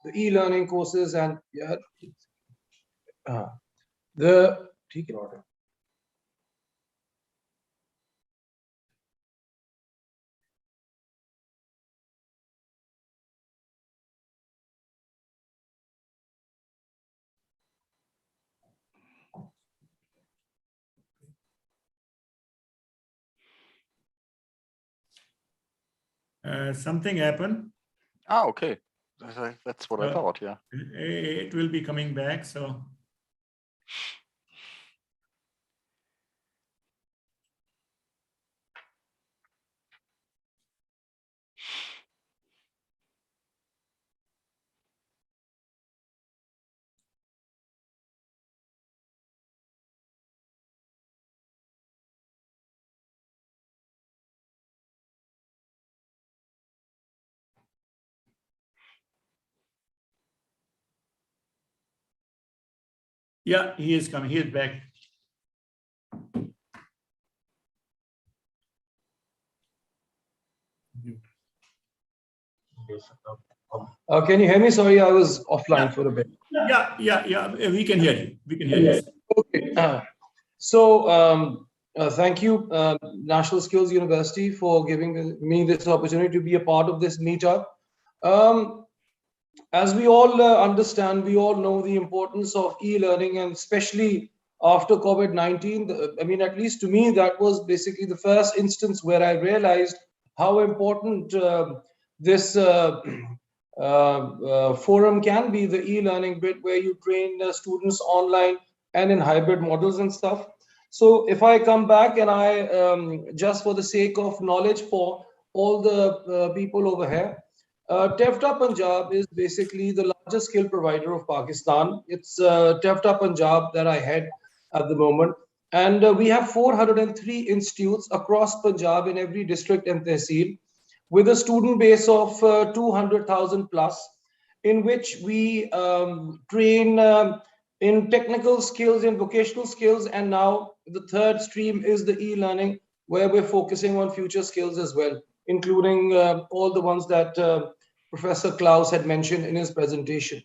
the e-learning courses and the something happened. Ah, okay. That's what I thought, yeah. It will be coming back, so. Yeah, he is coming. He is back. can you hear me? Sorry, I was offline for a bit. Yeah. We can hear you. We can hear you. Okay. Thank you, National Skills University, for giving me this opportunity to be a part of this meetup. As we all understand, we all know the importance of e-learning, and especially after COVID-19. I mean, at least to me, that was basically the first instance where I realized how important this forum can be, the e-learning bit, where you train students online and in hybrid models and stuff. So if I come back and I, just for the sake of knowledge for all the people over here, TEFTA Punjab is basically the largest skill provider of Pakistan. It's TEFTA Punjab that I head at the moment. And we have 403 institutes across Punjab in every district and tehsil, with a student base of 200,000 plus, in which we train in technical skills, in vocational skills, and now the third stream is the e-learning, where we're focusing on future skills as well, including all the ones that Professor Klaus had mentioned in his presentation.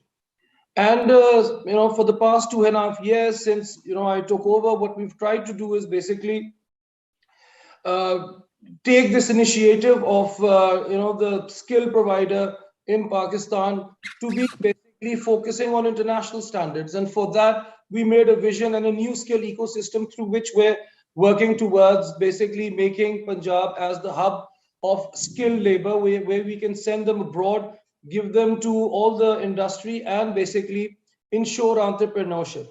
And for the past 2.5 years since I took over, what we've tried to do is basically take this initiative of the skill provider in Pakistan to be basically focusing on international standards. And for that, we made a vision and a new skill ecosystem through which we're working towards basically making Punjab as the hub of skilled labor, where we can send them abroad, give them to all the industry, and basically ensure entrepreneurship.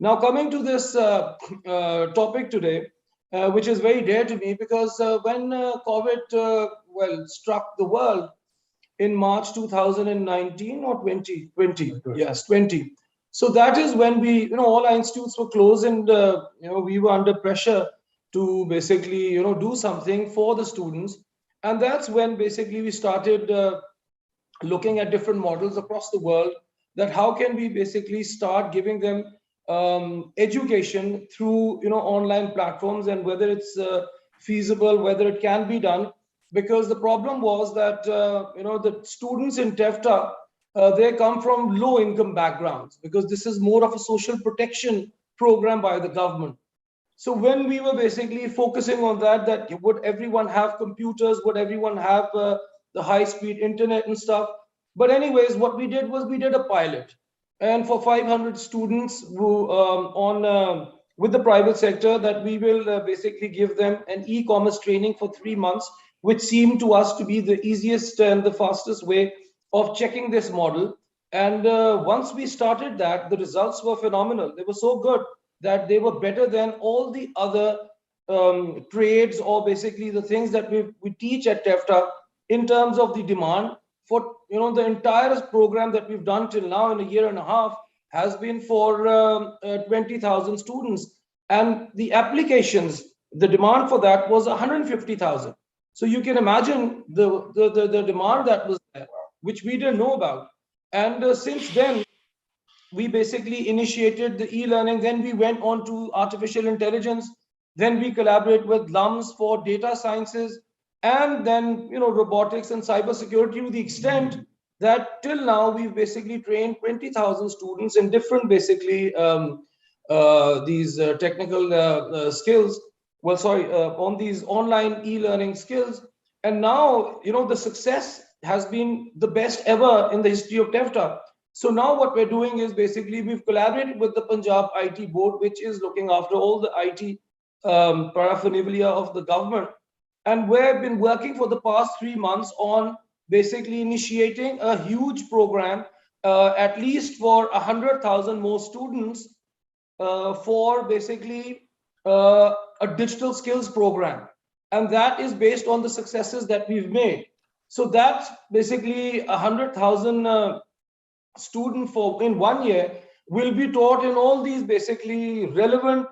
Now, coming to this topic today, which is very dear to me, because when COVID struck the world in March 2019 or 2020, yes, 20. So that is when we, all our institutes were closed, and we were under pressure to basically, do something for the students. And that's when basically we started looking at different models across the world, that how can we basically start giving them education through online platforms, and whether it's feasible, whether it can be done. Because the problem was that the students in TEFTA, they come from low income backgrounds, because this is more of a social protection program by the government. So when we were basically focusing on that would everyone have computers, would everyone have the high speed internet and stuff. But anyways, what we did was we did a pilot, and for 500 students who with the private sector, that we will basically give them an e-commerce training for 3 months, which seemed to us to be the easiest and the fastest way of checking this model. And once we started that, the results were phenomenal. They were so good that they were better than all the other trades, or basically the things that we teach at TEFTA, in terms of the demand. For the entire program that we've done till now in a year and a half has been for 20,000 students, and the applications, the demand for that was 150,000. So you can imagine the demand that was there, which we didn't know about. And since then, we basically initiated the e-learning. Then we went on to artificial intelligence. Then we collaborate with LUMS for data sciences, and then robotics and cybersecurity, to the extent that till now we've basically trained 20,000 students in different basically these technical skills. Well, sorry, on these online e-learning skills. And now, the success has been the best ever in the history of TEFTA. So now what we're doing is basically we've collaborated with the Punjab IT board, which is looking after all the IT paraphernalia of the government. And we've been working for the past 3 months on basically initiating a huge program, at least for 100,000 more students, for basically a digital skills program. And that is based on the successes that we've made. So that's basically 100,000 student for in 1 year will be taught in all these basically relevant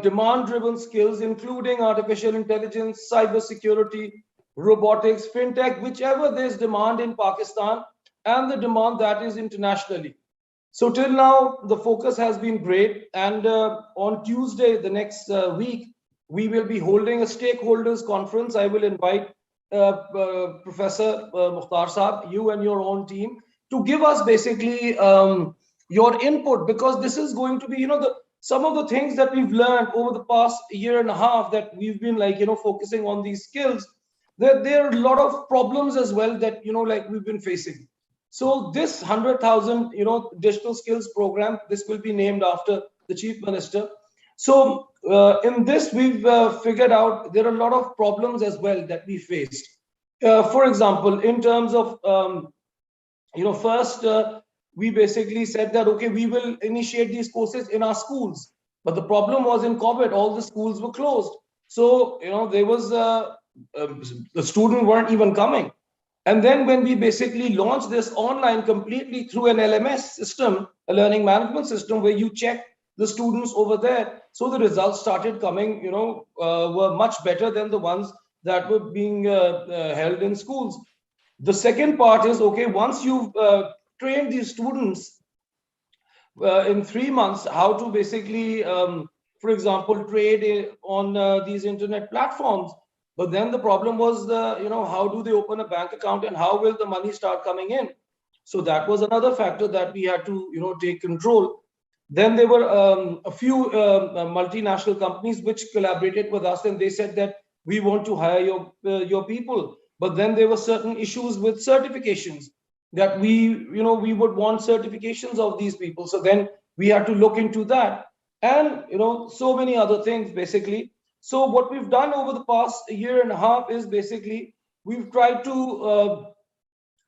demand-driven skills, including artificial intelligence, cybersecurity, robotics, fintech, whichever there's demand in Pakistan and the demand that is internationally. So till now, the focus has been great. And on Tuesday, the next week, we will be holding a stakeholders conference. I will invite Professor Mukhtar Saab, you and your own team, to give us basically your input, because this is going to be, some of the things that we've learned over the past year and a half that we've been focusing on these skills. There are a lot of problems as well that, we've been facing. So this 100,000, digital skills program, this will be named after the Chief Minister. So in this, we've figured out there are a lot of problems as well that we faced. For example, in terms of, first, we basically said that, okay, we will initiate these courses in our schools. But the problem was in COVID, all the schools were closed. So, there was, the students weren't even coming. And then when we basically launched this online completely through an LMS system, a learning management system, where you check the students over there, so the results started coming, were much better than the ones that were being held in schools. The second part is, okay, once you've trained these students in 3 months how to basically, for example, trade on these internet platforms. But then the problem was how do they open a bank account and how will the money start coming in? So that was another factor that we had to, take control. Then there were a few multinational companies which collaborated with us, and they said that we want to hire your people. But then there were certain issues with certifications that we would want certifications of these people. So then we had to look into that, and so many other things basically. So what we've done over the past year and a half is basically we've tried to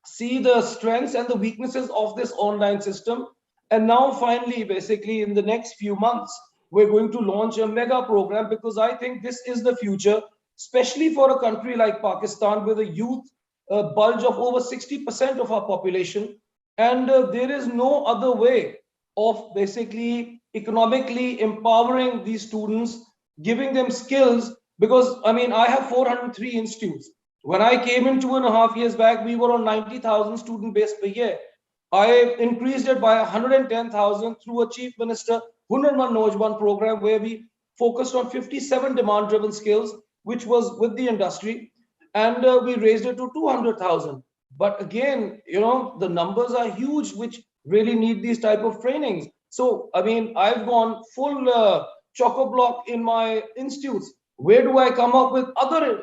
see the strengths and the weaknesses of this online system. And now finally, basically in the next few months, we're going to launch a mega program, because I think this is the future, especially for a country like Pakistan with a youth bulge of over 60% of our population. And there is no other way of basically economically empowering these students, giving them skills, because I have 403 institutes. When I came in 2.5 years back, we were on 90,000 student base per year. I increased it by 110,000 through a Chief Minister Hunar Mand Naujawan program, where we focused on 57 demand-driven skills, which was with the industry, and we raised it to 200,000. But again, the numbers are huge, which really need these type of trainings. So, I've gone full chock-a-block in my institutes. Where do I come up with other,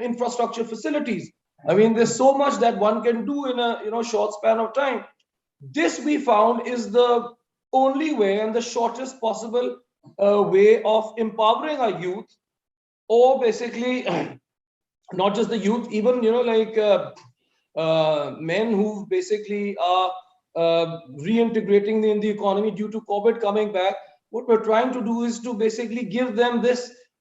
infrastructure facilities? There's so much that one can do in a, short span of time. This we found is the only way and the shortest possible way of empowering our youth, or basically not just the youth, even, men who basically are reintegrating in the economy due to COVID coming back. What we're trying to do is to basically give them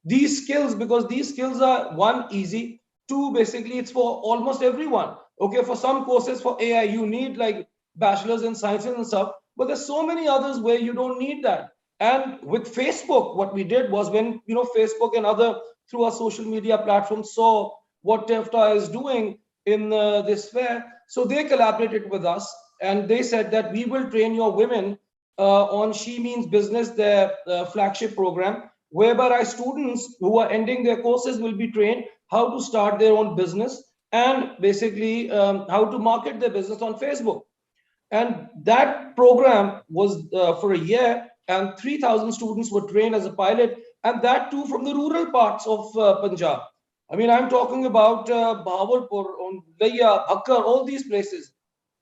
these skills, because these skills are, one, easy, two, basically it's for almost everyone. Okay, for some courses for AI, you need like bachelor's in sciences and stuff, but there's so many others where you don't need that. And with Facebook, what we did was, when Facebook and other through our social media platforms saw what TEFTA is doing in this fair, so they collaborated with us, and they said that we will train your women on She Means Business, their flagship program, whereby our students who are ending their courses will be trained how to start their own business. and basically how to market their business on Facebook. And that program was for a year, and 3,000 students were trained as a pilot, and that too from the rural parts of Punjab. I mean, I'm talking about Bahawalpur, on Laya, Bhakkar, all these places.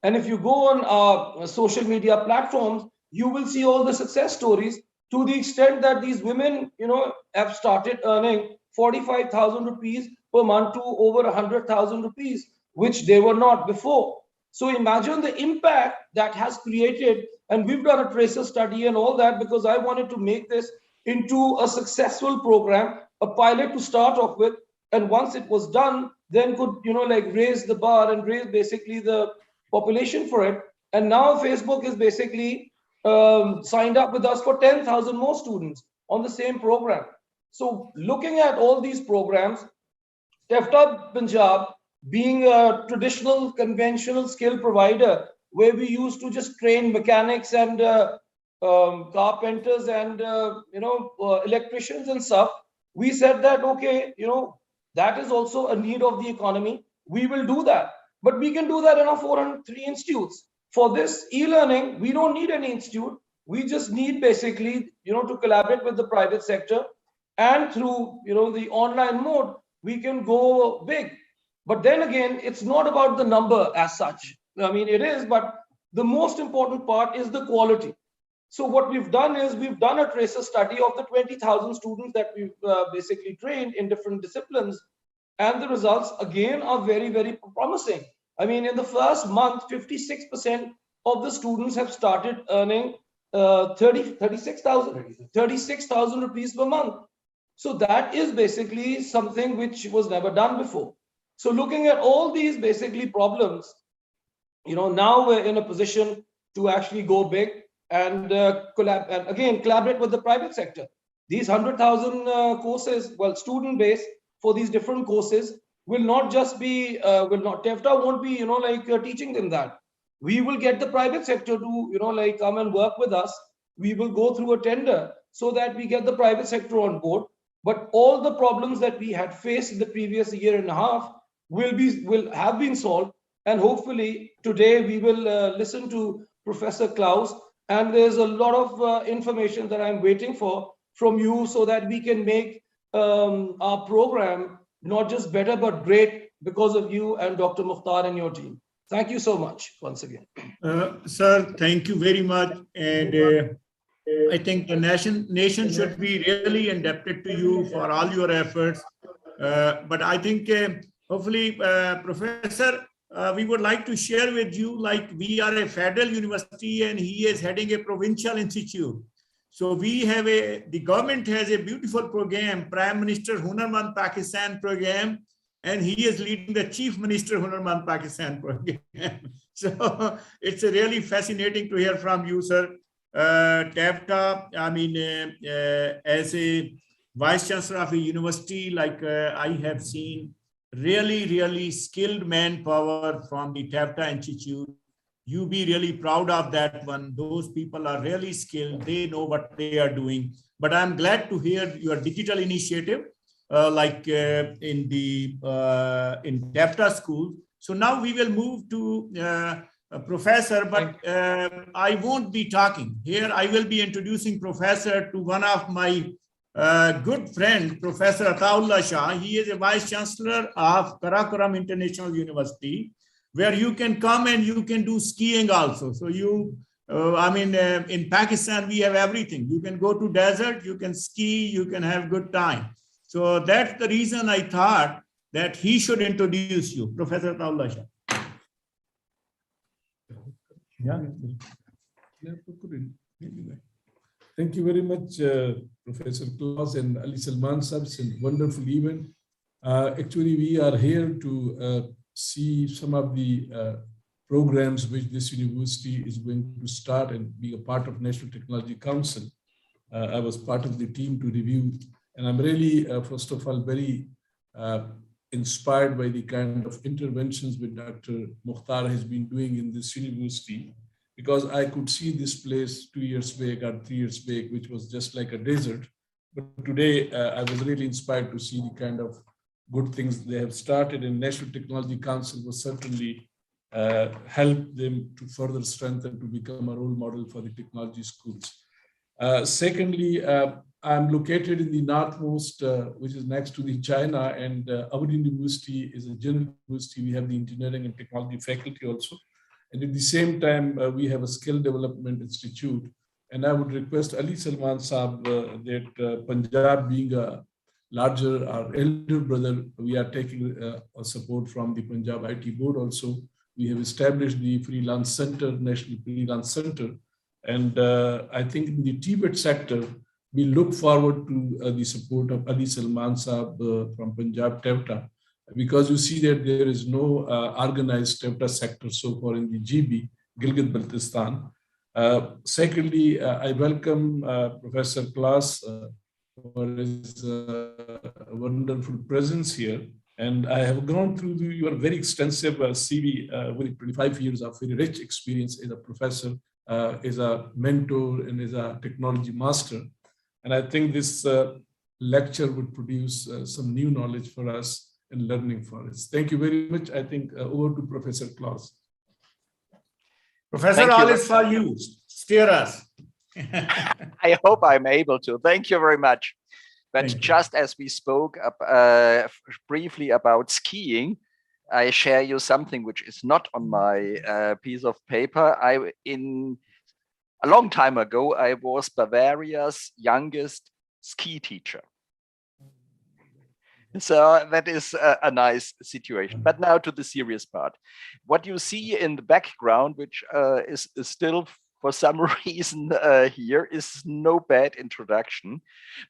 And if you go on social media platforms, you will see all the success stories, to the extent that these women, have started earning 45,000 rupees per month to over 100,000 rupees, which they were not before. So imagine the impact that has created. And we've done a tracer study and all that, because I wanted to make this into a successful program, a pilot to start off with. And once it was done, then could, like raise the bar and raise basically the population for it. And now Facebook is basically signed up with us for 10,000 more students on the same program. So looking at all these programs, TEFTA Punjab, being a traditional, conventional skill provider, where we used to just train mechanics and carpenters and electricians and stuff, we said that, okay, that is also a need of the economy. We will do that, but we can do that in our 403 institutes. For this e-learning, we don't need any institute. We just need basically, to collaborate with the private sector, and through, the online mode, we can go big. But then again, it's not about the number as such. I mean, it is, but the most important part is the quality. So what we've done is we've done a tracer study of the 20,000 students that we've basically trained in different disciplines. And the results again are very, very promising. I mean, in the first month, 56% of the students have started earning 36,000 rupees per month. So that is basically something which was never done before. So looking at all these basically problems, now we're in a position to actually go big and collaborate with the private sector. These 100,000 courses, student base for these different courses will not just be, TEFTA won't be, teaching them that. We will get the private sector to, come and work with us. We will go through a tender so that we get the private sector on board. But all the problems that we had faced in the previous year and a half will have been solved. And hopefully today we will listen to Professor Klaus. And there's a lot of information that I'm waiting for from you, so that we can make our program not just better, but great, because of you and Dr. Mukhtar and your team. Thank you so much once again. Sir, thank you very much. And I think the nation should be really indebted to you for all your efforts. But I think hopefully, Professor, we would like to share with you, like we are a federal university and he is heading a provincial institute. So we have the government has a beautiful program, Prime Minister Hunarmand Pakistan program, and he is leading the Chief Minister Hunarmand Pakistan program. So it's really fascinating to hear from you, sir. TEFTA, I mean, as a Vice Chancellor of a university, like I have seen really, really skilled manpower from the TEFTA Institute. You be really proud of that one. Those people are really skilled. They know what they are doing. But I'm glad to hear your digital initiative, in TEFTA school. So now we will move to Professor, but I won't be talking. Here I will be introducing Professor to one of my good friend, Professor Ataullah Shah. He is a Vice Chancellor of Karakoram International University, where you can come and you can do skiing also. So you, in Pakistan, we have everything. You can go to desert, you can ski, you can have good time. So that's the reason I thought that he should introduce you, Professor Ataullah Shah. Yeah. Thank you very much, Professor Klaus and Ali Salman sir. It's a wonderful event. Actually, we are here to see some of the programs which this university is going to start, and being a part of National Technology Council. I was part of the team to review, and I'm really, first of all, very inspired by the kind of interventions which Dr. Mukhtar has been doing in this university, because I could see this place 2 years back or 3 years back, which was just like a desert. But today I was really inspired to see the kind of good things they have started, and National Technology Council will certainly help them to further strengthen, to become a role model for the technology schools. Secondly, I'm located in the northmost, which is next to the China, and our university is a general university. We have the engineering and technology faculty also. And at the same time, we have a skill development institute. And I would request Ali Salman Saab that Punjab being a larger, our elder brother, we are taking support from the Punjab IT board also. We have established the Freelance Center, National Freelance Center. And I think in the Tibet sector, we look forward to the support of Ali Salman Saab from Punjab TEVTA, because you see that there is no organized TEVTA sector so far in the GB, Gilgit-Baltistan. Secondly, I welcome Professor Klaas for his wonderful presence here. And I have gone through your very extensive CV with 25 years of very rich experience as a professor, as a mentor, and as a technology master. And I think this lecture would produce some new knowledge for us and learning for us. Thank you very much. I think over to Professor Klaas. Professor, all is for you. Steer us. I hope I'm able to. Thank you very much. But just as we spoke briefly about skiing, I share you something which is not on my piece of paper. A long time ago, I was Bavaria's youngest ski teacher. So that is a nice situation. But now to the serious part. What you see in the background, which is still for some reason here, is no bad introduction,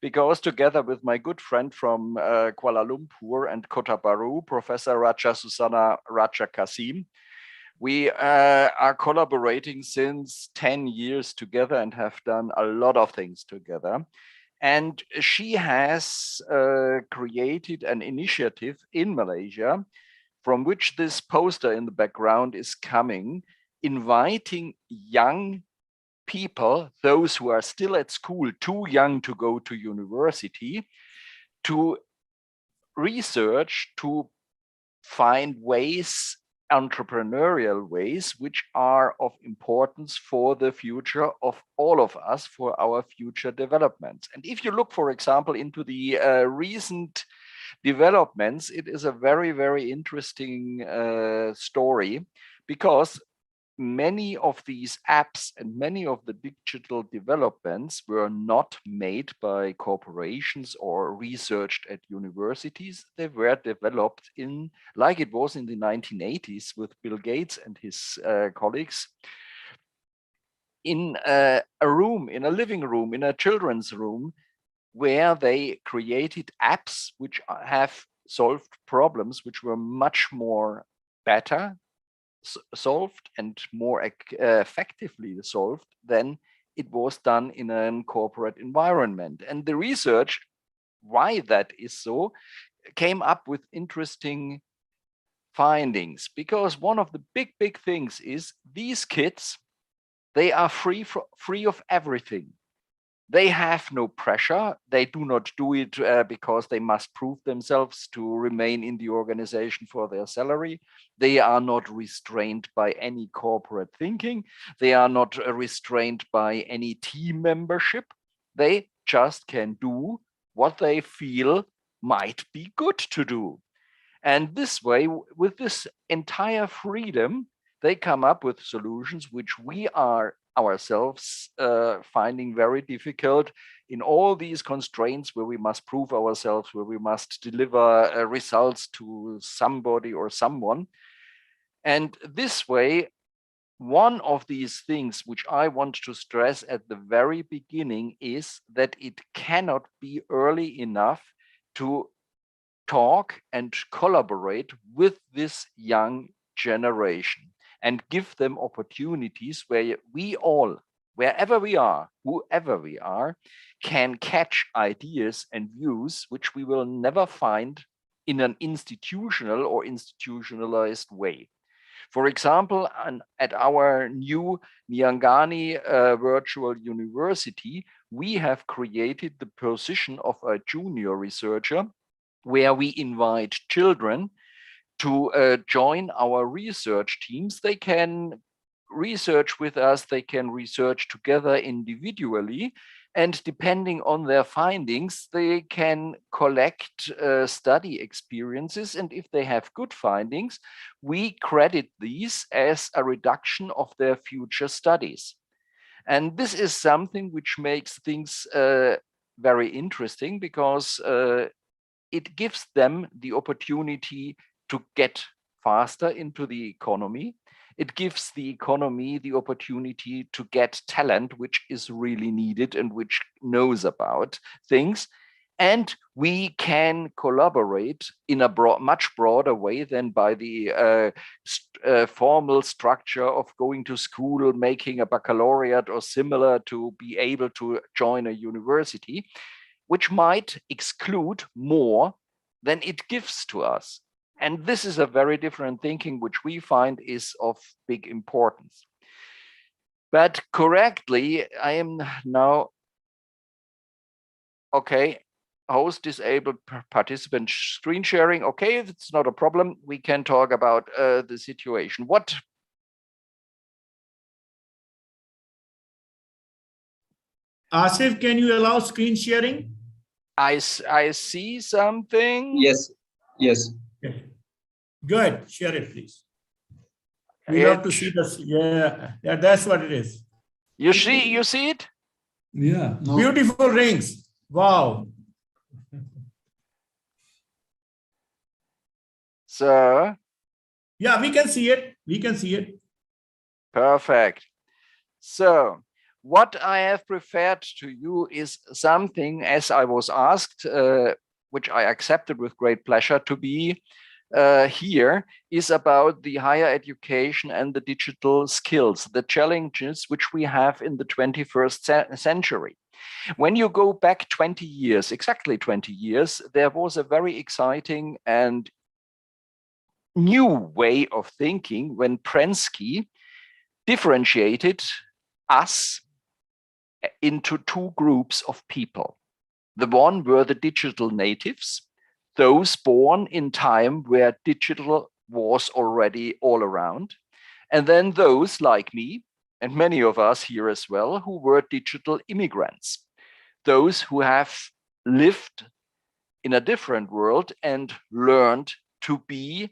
because together with my good friend from Kuala Lumpur and Kota Baru, Professor Raja Susana Raja Kasim, we are collaborating since 10 years together and have done a lot of things together. And she has created an initiative in Malaysia from which this poster in the background is coming, inviting young people, those who are still at school, too young to go to university, to research, to find ways, entrepreneurial ways, which are of importance for the future of all of us, for our future developments. And if you look, for example, into the recent developments, it is a very, very interesting story, because many of these apps and many of the digital developments were not made by corporations or researched at universities. They were developed in, like it was in the 1980s with Bill Gates and his colleagues, in a room, in a living room, in a children's room, where they created apps which have solved problems which were much more better solved and more effectively solved than it was done in a corporate environment. And the research, why that is so, came up with interesting findings, because one of the big things is these kids, they are free of everything. They have no pressure. They do not do it because they must prove themselves to remain in the organization for their salary. They are not restrained by any corporate thinking. They are not restrained by any team membership. They just can do what they feel might be good to do. And this way, with this entire freedom, they come up with solutions which we are ourselves finding very difficult in all these constraints where we must prove ourselves, where we must deliver results to somebody or someone. And this way, one of these things which I want to stress at the very beginning is that it cannot be early enough to talk and collaborate with this young generation and give them opportunities where we all, wherever we are, whoever we are, can catch ideas and views which we will never find in an institutional or institutionalized way. For example, at our new Nyangani Virtual University, we have created the position of a junior researcher where we invite children to join our research teams. They can research with us, they can research together individually, and depending on their findings, they can collect study experiences. And if they have good findings, we credit these as a reduction of their future studies. And this is something which makes things very interesting, because it gives them the opportunity to get faster into the economy. It gives the economy the opportunity to get talent, which is really needed and which knows about things. And we can collaborate in a much broader way than by the formal structure of going to school, making a baccalaureate or similar to be able to join a university, which might exclude more than it gives to us. And this is a very different thinking, which we find is of big importance. But correctly, I am now, okay, host disabled participant screen sharing. Okay, it's not a problem. We can talk about the situation. What? Asif, can you allow screen sharing? I see something. Yes, yes. Okay. Good, share it, please. We love to see this. Yeah, that's what it is. You see it? Yeah. No. Beautiful rings. Wow. So. Yeah, we can see it. We can see it. Perfect. So what I have prepared to you is something, as I was asked, which I accepted with great pleasure to be here, is about the higher education and the digital skills, the challenges which we have in the 21st century. When you go back 20 years, exactly 20 years, there was a very exciting and new way of thinking when Prensky differentiated us into two groups of people. The one were the digital natives, those born in time where digital was already all around. And then those like me, and many of us here as well, who were digital immigrants, those who have lived in a different world and learned to be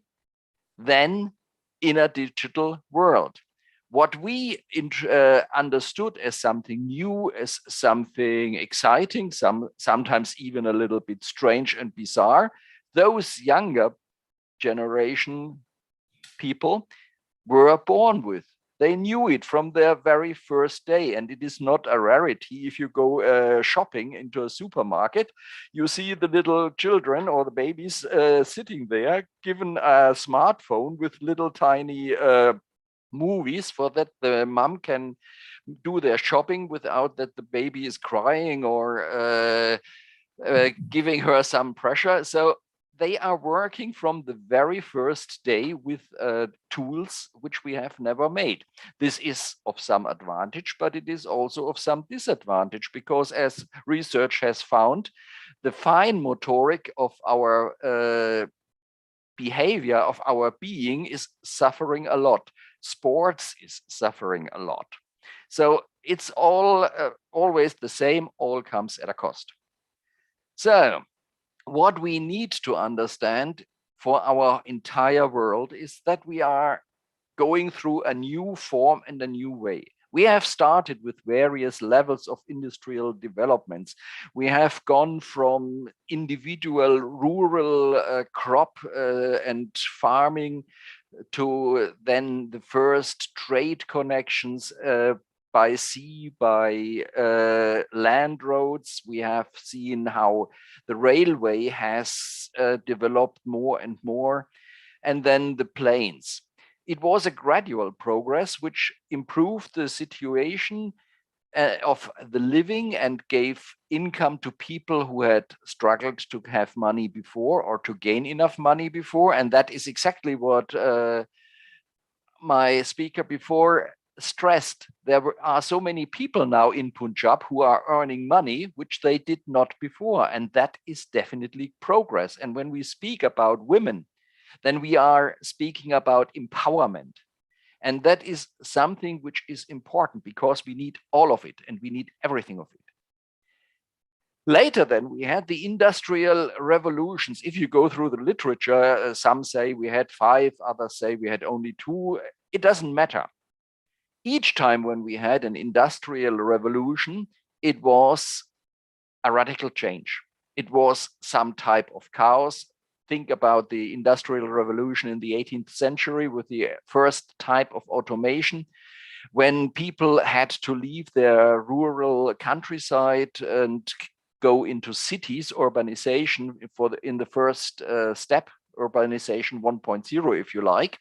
then in a digital world. What we understood as something new, as something exciting, sometimes even a little bit strange and bizarre, those younger generation people were born with. They knew it from their very first day, and it is not a rarity. If you go shopping into a supermarket, you see the little children or the babies sitting there, given a smartphone with little tiny movies, for that the mom can do their shopping without that the baby is crying or giving her some pressure. So they are working from the very first day with tools which we have never made. This is of some advantage, but it is also of some disadvantage, because as research has found, the fine motoric of our behavior, of our being, is suffering a lot. Sports is suffering a lot. So it's all always the same, all comes at a cost. So what we need to understand for our entire world is that we are going through a new form and a new way. We have started with various levels of industrial developments. We have gone from individual rural crop and farming to then the first trade connections by sea, by land roads. We have seen how the railway has developed more and more, and then the planes. It was a gradual progress which improved the situation of the living and gave income to people who had struggled to have money before or to gain enough money before. And that is exactly what my speaker before stressed, are so many people now in Punjab who are earning money, which they did not before. And that is definitely progress. And when we speak about women, then we are speaking about empowerment. And that is something which is important because we need all of it and we need everything of it. Later then, we had the industrial revolutions. If you go through the literature, some say we had 5, others say we had only 2. It doesn't matter. Each time when we had an industrial revolution, it was a radical change. It was some type of chaos. Think about the industrial revolution in the 18th century with the first type of automation, when people had to leave their rural countryside and go into cities, urbanization in the first step, urbanization 1.0, if you like.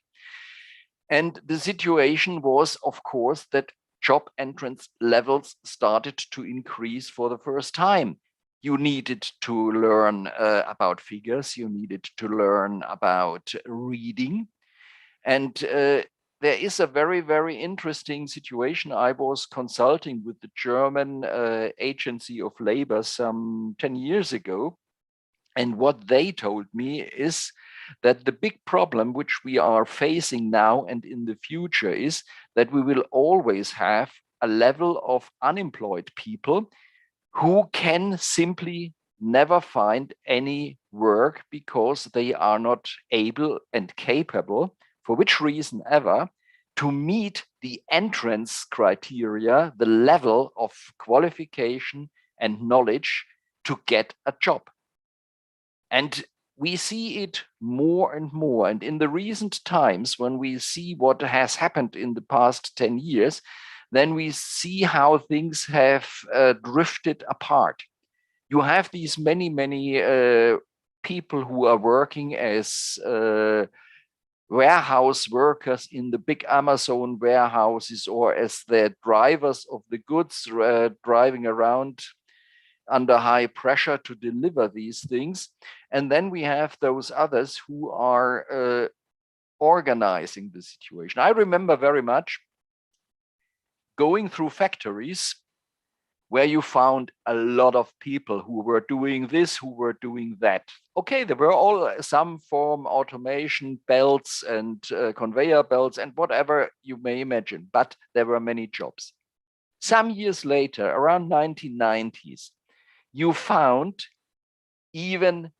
And the situation was, of course, that job entrance levels started to increase for the first time. You needed to learn about figures, you needed to learn about reading. And there is a very, very interesting situation. I was consulting with the German Agency of Labor some 10 years ago. And what they told me is that the big problem which we are facing now and in the future is that we will always have a level of unemployed people who can simply never find any work because they are not able and capable, for which reason ever, to meet the entrance criteria, the level of qualification and knowledge to get a job. And we see it more and more. And in the recent times, when we see what has happened in the past 10 years, then we see how things have drifted apart. You have these many people who are working as warehouse workers in the big Amazon warehouses, or as the drivers of the goods driving around under high pressure to deliver these things. And then we have those others who are organizing the situation. I remember very much going through factories where you found a lot of people who were doing this, who were doing that. Okay, there were all some form automation belts and conveyor belts and whatever you may imagine, but there were many jobs. Some years later, around 1990s, you found even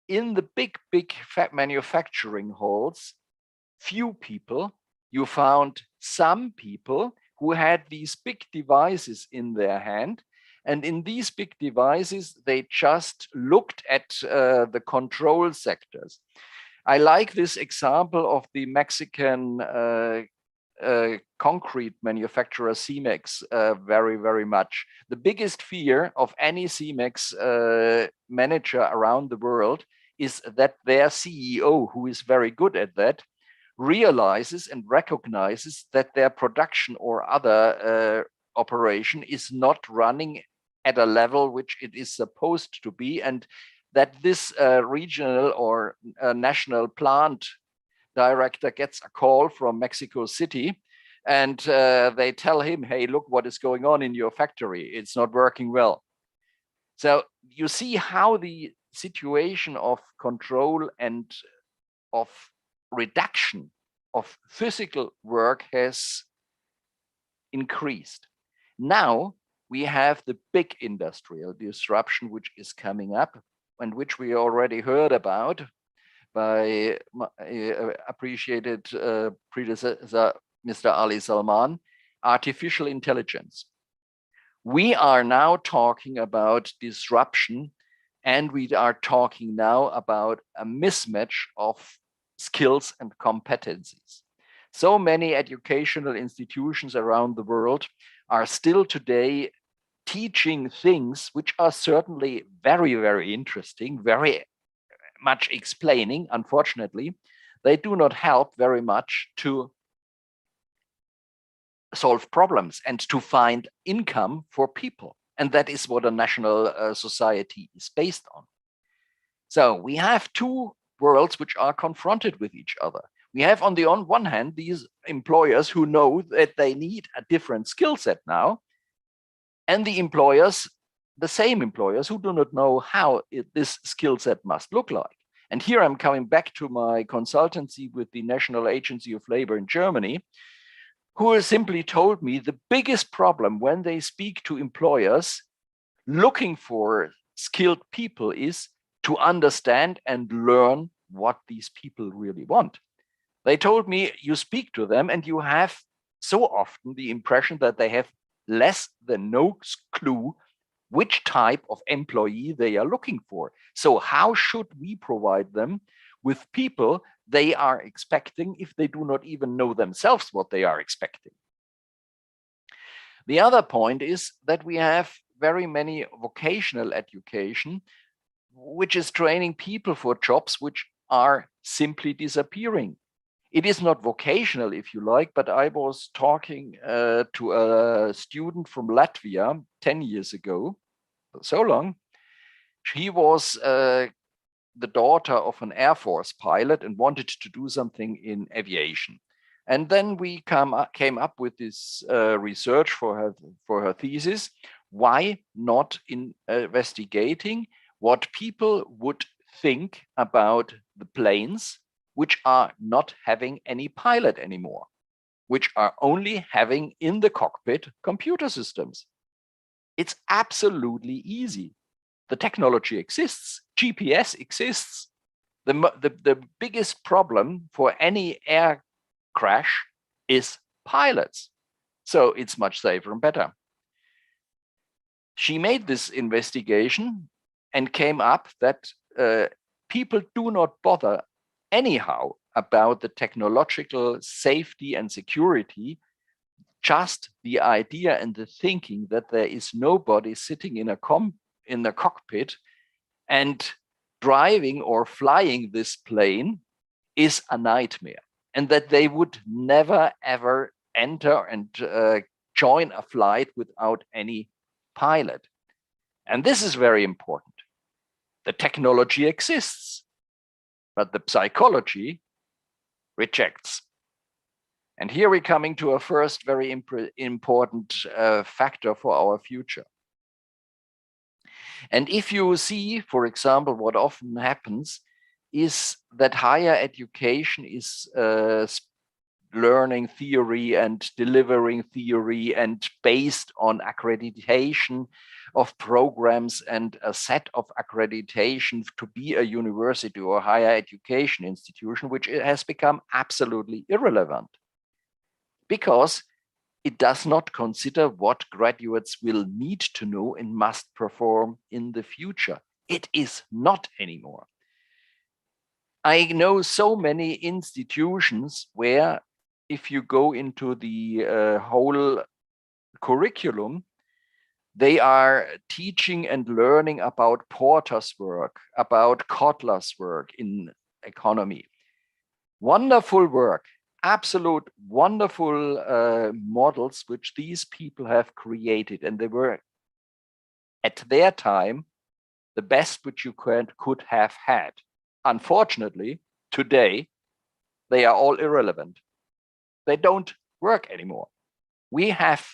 in the big manufacturing halls, few people. You found some people who had these big devices in their hand. And in these big devices, they just looked at the control sectors. I like this example of the Mexican concrete manufacturer Cemex very, very much. The biggest fear of any Cemex manager around the world is that their CEO, who is very good at that, realizes and recognizes that their production or other operation is not running at a level which it is supposed to be, and that this regional or national plant director gets a call from Mexico City, and they tell him, hey, look what is going on in your factory. It's not working well. So you see how the situation of control and of reduction of physical work has increased. Now we have the big industrial disruption which is coming up, and which we already heard about by my appreciated predecessor, Mr. Ali Salman, artificial intelligence. We are now talking about disruption, and we are talking now about a mismatch of skills and competencies. So many educational institutions around the world are still today teaching things which are certainly very, very interesting, very much explaining. Unfortunately, they do not help very much to solve problems and to find income for people. And that is what a national society is based on. So we have two worlds which are confronted with each other. We have on the one hand these employers who know that they need a different skill set now, and the employers, the same employers who do not know how this skill set must look like. And here I'm coming back to my consultancy with the National Agency of Labor in Germany, who has simply told me the biggest problem when they speak to employers looking for skilled people is to understand and learn what these people really want. They told me, you speak to them and you have so often the impression that they have less than no clue which type of employee they are looking for. So how should we provide them with people they are expecting if they do not even know themselves what they are expecting? The other point is that we have very many vocational education, which is training people for jobs which are simply disappearing. It is not vocational, if you like, but I was talking to a student from Latvia 10 years ago, so long. She was the daughter of an Air Force pilot and wanted to do something in aviation. And then we came up with this research for her thesis. Why not investigating what people would think about the planes which are not having any pilot anymore, which are only having in the cockpit computer systems? It's absolutely easy. The technology exists, GPS exists. The biggest problem for any air crash is pilots. So it's much safer and better. She made this investigation and came up that people do not bother anyhow about the technological safety and security, just the idea and the thinking that there is nobody sitting in the cockpit and driving or flying this plane is a nightmare, and that they would never ever enter and join a flight without any pilot. And this is very important. The technology exists, but the psychology rejects. And here we're coming to a first very important factor for our future. And if you see, for example, what often happens is that higher education is learning theory and delivering theory and based on accreditation of programs and a set of accreditation to be a university or higher education institution, which has become absolutely irrelevant because it does not consider what graduates will need to know and must perform in the future. It is not anymore. I know so many institutions where if you go into the whole curriculum, they are teaching and learning about Porter's work, about Kotler's work in economy. Wonderful work, absolute wonderful models which these people have created. And they were, at their time, the best which you could have had. Unfortunately, today, they are all irrelevant. They don't work anymore. We have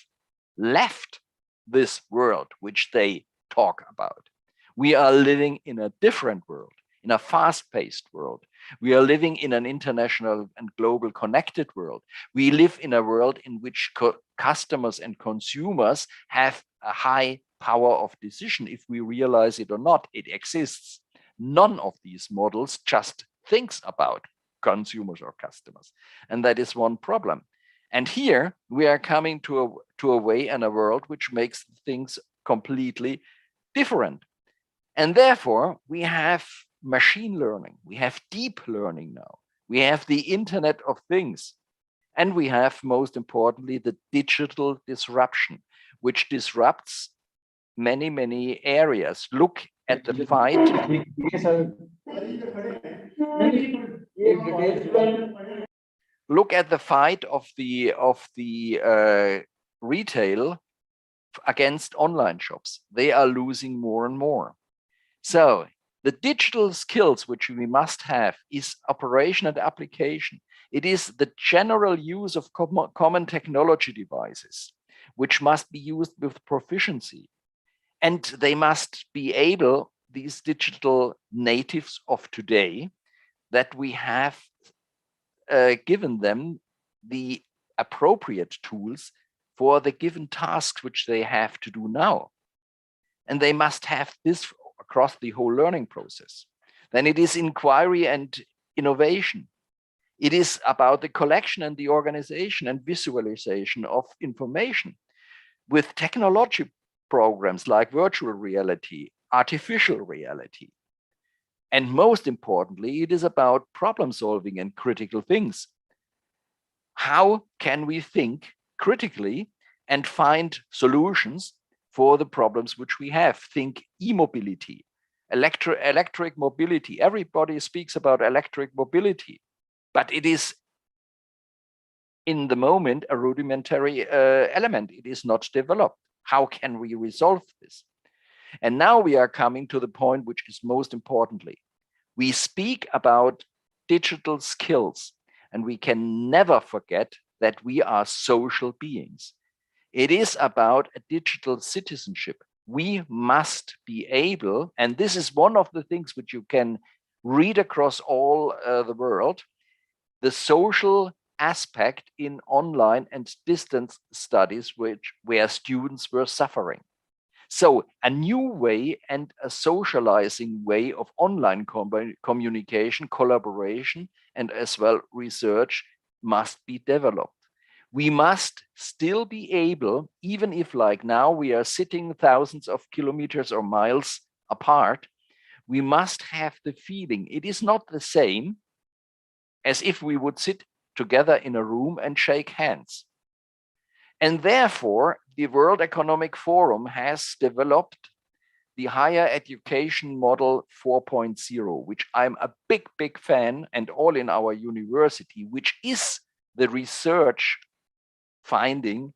left this world which they talk about. We are living in a different world, in a fast-paced world. We are living in an international and global connected world. We live in a world in which customers and consumers have a high power of decision. If we realize it or not, it exists. None of these models just thinks about consumers or customers. And that is one problem. And here we are coming to a way and a world which makes things completely different. And therefore, we have machine learning, we have deep learning now, we have the Internet of Things, and we have, most importantly, the digital disruption, which disrupts many, many areas. Look at the fight. Look at the fight of the retail against online shops. They are losing more and more. So The digital skills which we must have is operation and application. It is the general use of common technology devices, which must be used with proficiency. And they must be able, these digital natives of today, that we have given them the appropriate tools for the given tasks which they have to do now. And they must have this across the whole learning process. Then it is inquiry and innovation. It is about the collection and the organization and visualization of information with technology programs like virtual reality, artificial reality. And most importantly, it is about problem solving and critical things. How can we think critically and find solutions for the problems which we have? Think e-mobility, electric mobility. Everybody speaks about electric mobility, but it is in the moment a rudimentary element. It is not developed. How can we resolve this? And now we are coming to the point which is most importantly. We speak about digital skills, and we can never forget that we are social beings. It is about a digital citizenship. We must be able, and this is one of the things which you can read across all the world, the social aspect in online and distance studies where students were suffering. So a new way and a socializing way of online communication, collaboration, and as well research must be developed. We must still be able, even if like now we are sitting thousands of kilometers or miles apart, we must have the feeling it is not the same as if we would sit together in a room and shake hands. And therefore, the World Economic Forum has developed the Higher Education Model 4.0, which I'm a big, big fan, and all in our university, which is the research finding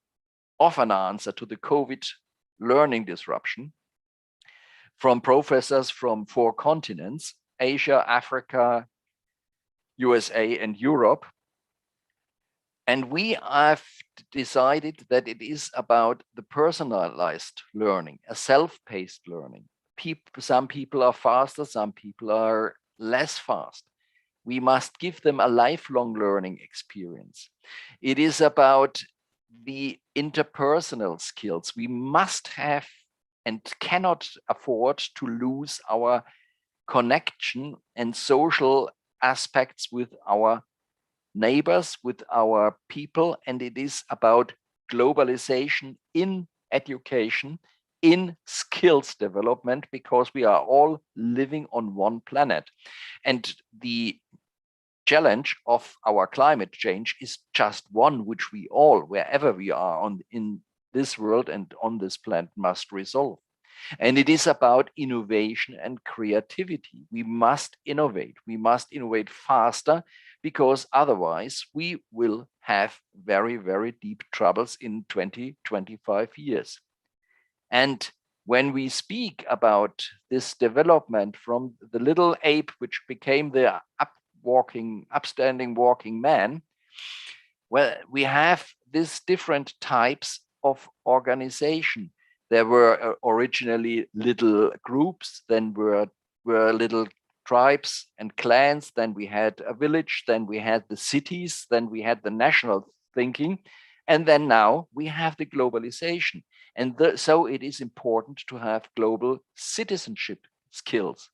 of an answer to the COVID learning disruption from professors from 4 continents, Asia, Africa, USA, and Europe. And we have decided that it is about the personalized learning, a self-paced learning. Some people are faster, some people are less fast. We must give them a lifelong learning experience. It is about the interpersonal skills. We must have and cannot afford to lose our connection and social aspects with our neighbors, with our people, and it is about globalization in education, in skills development, because we are all living on one planet. And the challenge of our climate change is just one which we all, wherever we are in this world and on this planet, must resolve. And it is about innovation and creativity. We must innovate. We must innovate faster, because otherwise we will have very, very deep troubles in 20-25 years. And when we speak about this development from the little ape, which became the upstanding walking man, well, we have these different types of organization. There were originally little groups, then were little tribes and clans, then we had a village, then we had the cities, then we had the national thinking, and then now we have the globalization. And so it is important to have global citizenship skills.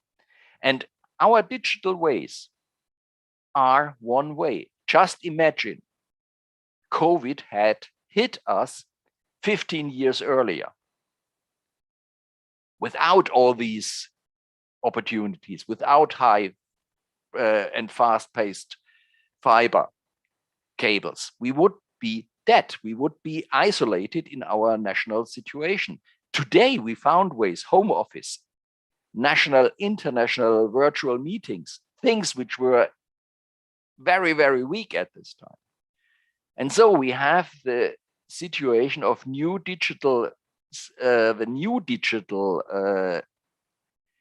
And our digital ways are one way. Just imagine, COVID had hit us 15 years earlier. Without all these opportunities, without high and fast-paced fiber cables, we would be dead. We would be isolated in our national situation. Today, we found ways, home office, national, international virtual meetings, things which were very, very weak at this time. And so we have the situation of new digital,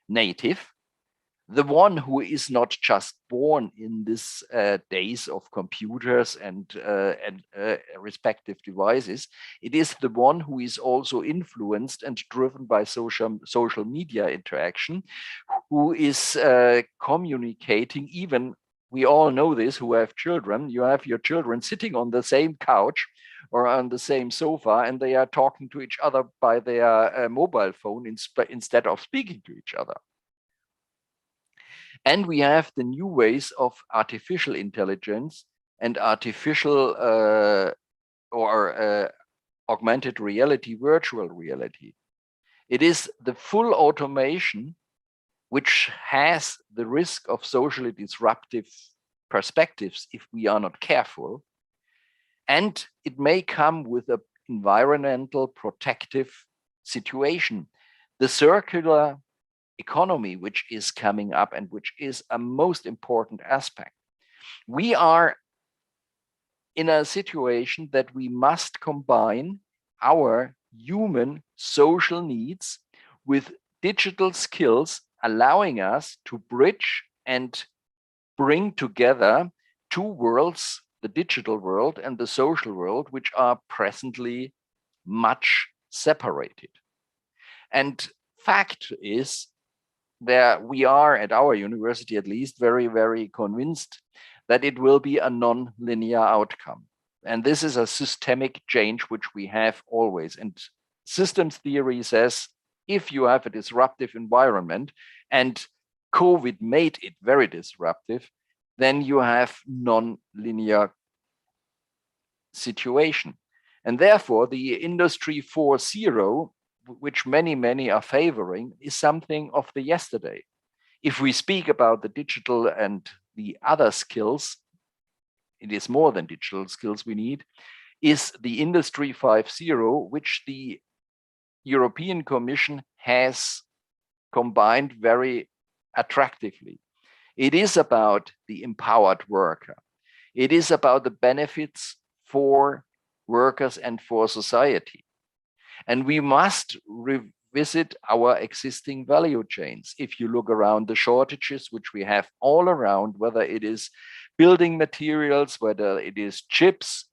native, The one who is not just born in this days of computers and respective devices, it is the one who is also influenced and driven by social media interaction, who is communicating. Even we all know this who have children. You have your children sitting on the same couch or on the same sofa, and they are talking to each other by their mobile phone instead of speaking to each other. And we have the new ways of artificial intelligence and artificial augmented reality, virtual reality. It is the full automation which has the risk of socially disruptive perspectives if we are not careful. And it may come with an environmental protective situation. The circular economy, which is coming up and which is a most important aspect. We are in a situation that we must combine our human social needs with digital skills, allowing us to bridge and bring together two worlds, the digital world and the social world, which are presently much separated. And fact is, there we are at our university, at least, very, very convinced that it will be a non-linear outcome. And this is a systemic change which we have always. And systems theory says, if you have a disruptive environment, and COVID made it very disruptive, then you have non-linear situation. And therefore, the Industry 4.0, which many are favoring, is something of the yesterday. If we speak about the digital and the other skills, it is more than digital skills we need, is the Industry 5.0, which the European Commission has combined very attractively. It is about the empowered worker. It is about the benefits for workers and for society. And we must revisit our existing value chains. If you look around the shortages, which we have all around, whether it is building materials, whether it is chips,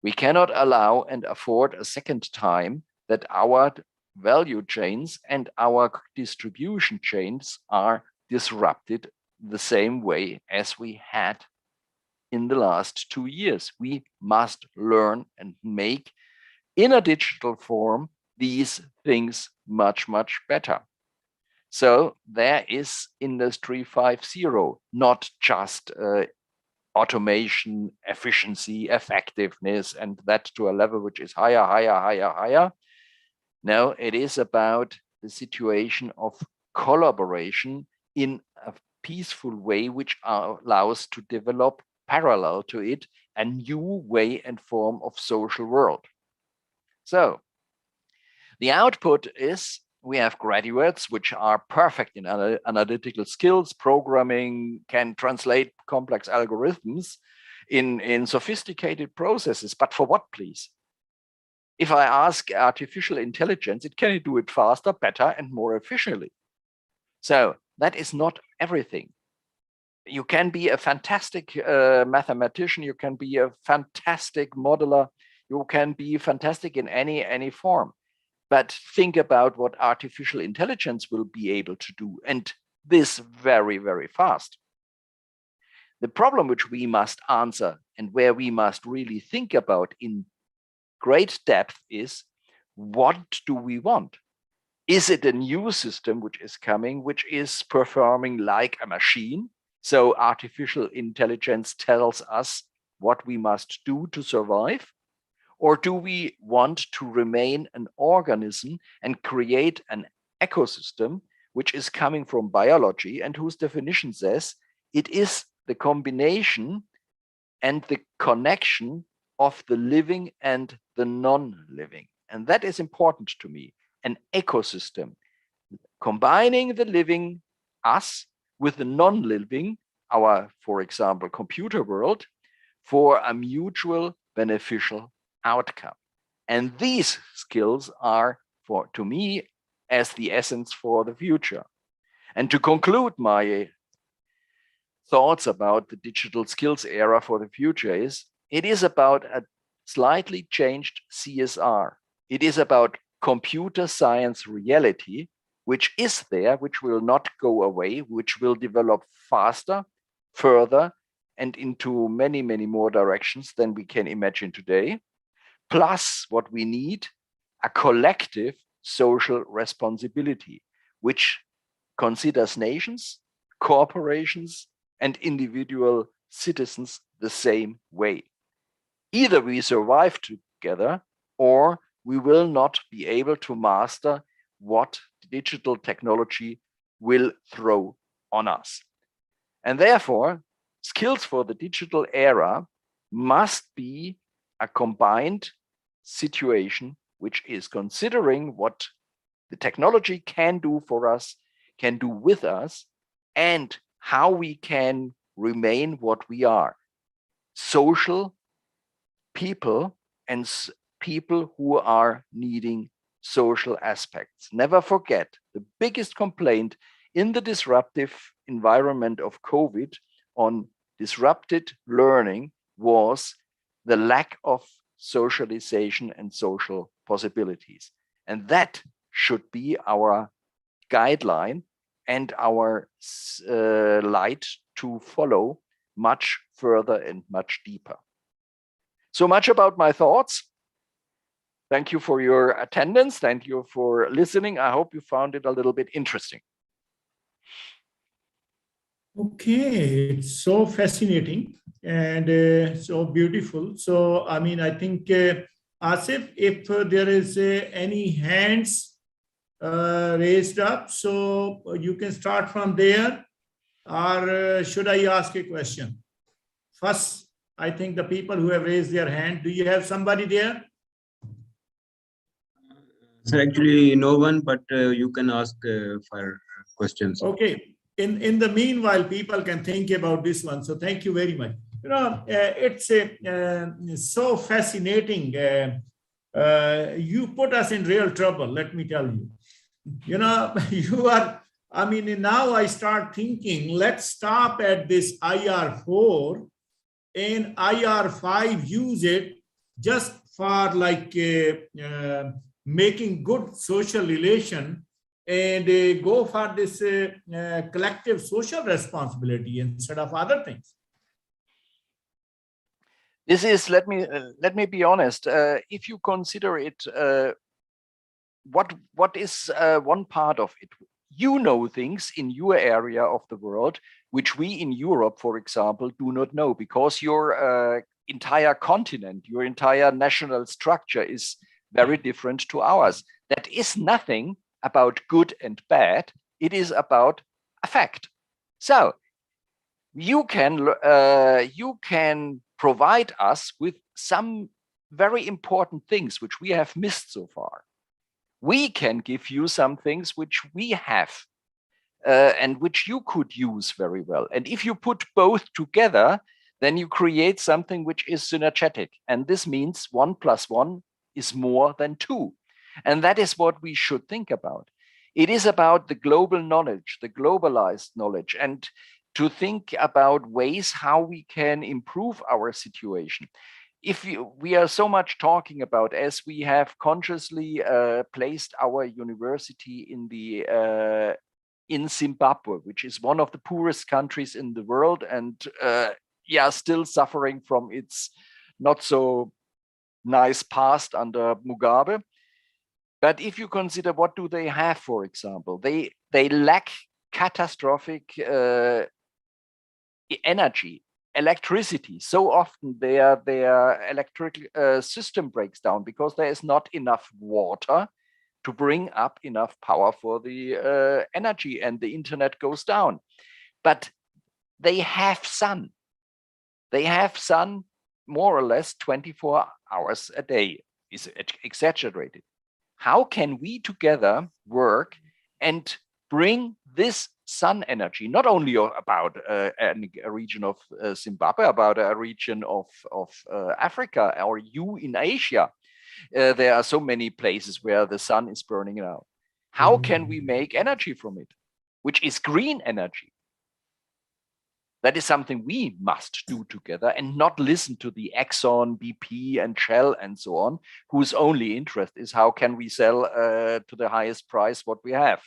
we cannot allow and afford a second time that our value chains and our distribution chains are disrupted the same way as we had in the last 2 years. We must learn and make, in a digital form, these things much better. So there is Industry 5.0, not just automation, efficiency, effectiveness, and that to a level which is higher. No, it is about the situation of collaboration in a peaceful way, which allows to develop parallel to it a new way and form of social world. So the output is we have graduates which are perfect in analytical skills, programming, can translate complex algorithms in sophisticated processes. But for what, please? If I ask artificial intelligence, it can do it faster, better, and more efficiently. So that is not everything. You can be a fantastic mathematician, you can be a fantastic modeler, you can be fantastic in any form. But think about what artificial intelligence will be able to do, and this very fast. The problem which we must answer and where we must really think about in great depth is, what do we want? Is it a new system which is coming, which is performing like a machine? So artificial intelligence tells us what we must do to survive? Or do we want to remain an organism and create an ecosystem which is coming from biology and whose definition says it is the combination and the connection of the living and the non-living? And that is important to me. An ecosystem, combining the living, us, with the non-living, our, for example, computer world, for a mutual beneficial outcome. And these skills are, to me, as the essence for the future. And to conclude my thoughts about the digital skills era for the future is, it is about a slightly changed CSR. It is about computer science reality, which is there, which will not go away, which will develop faster, further, and into many, many more directions than we can imagine today. Plus, what we need, a collective social responsibility, which considers nations, corporations, and individual citizens the same way. Either we survive together, or we will not be able to master what digital technology will throw on us. And therefore, skills for the digital era must be a combined situation, which is considering what the technology can do for us, can do with us, and how we can remain what we are. Social people and people who are needing social aspects. Never forget, the biggest complaint in the disruptive environment of COVID on disrupted learning was the lack of socialization and social possibilities. And that should be our guideline and our light to follow much further and much deeper. So much about my thoughts. Thank you for your attendance. Thank you for listening. I hope you found it a little bit interesting. Okay, it's so fascinating and so beautiful. So, I mean, I think, Asif, if there is any hands raised up, so you can start from there, or should I ask a question? First, I think the people who have raised their hand, do you have somebody there? Sir, actually, no one, but you can ask for questions. Okay. In the meanwhile, people can think about this one. So thank you very much. You know, it's so fascinating. You put us in real trouble, let me tell you. You know, you are, I mean, now I start thinking, let's stop at this IR4 and IR5, use it just for like making good social relation and go for this collective social responsibility instead of other things. This is, let me be honest. If you consider it, what is one part of it? You know things in your area of the world which we in Europe, for example, do not know, because your entire continent, your entire national structure is very different to ours. That is nothing about good and bad. It is about a fact. So you can provide us with some very important things which we have missed so far. We can give you some things which we have and which you could use very well. And if you put both together, then you create something which is synergetic. And this means 1 + 1 is more than 2. And that is what we should think about. It is about the global knowledge, the globalized knowledge, and to think about ways how we can improve our situation. If we are so much talking about, as we have consciously placed our university in Zimbabwe, which is one of the poorest countries in the world, and still suffering from its not so nice past under Mugabe. But if you consider, what do they have, for example? They lack catastrophic energy, electricity. So often their electric system breaks down because there is not enough water to bring up enough power for the energy, and the internet goes down. But they have sun. They have sun more or less 24 hours a day. Is exaggerated. How can we together work and bring this sun energy, not only about a region of Zimbabwe, about a region of Africa, or you in Asia? There are so many places where the sun is burning out. How can we make energy from it? which is green energy. That is something we must do together and not listen to the Exxon, BP, and Shell and so on, whose only interest is how can we sell to the highest price what we have.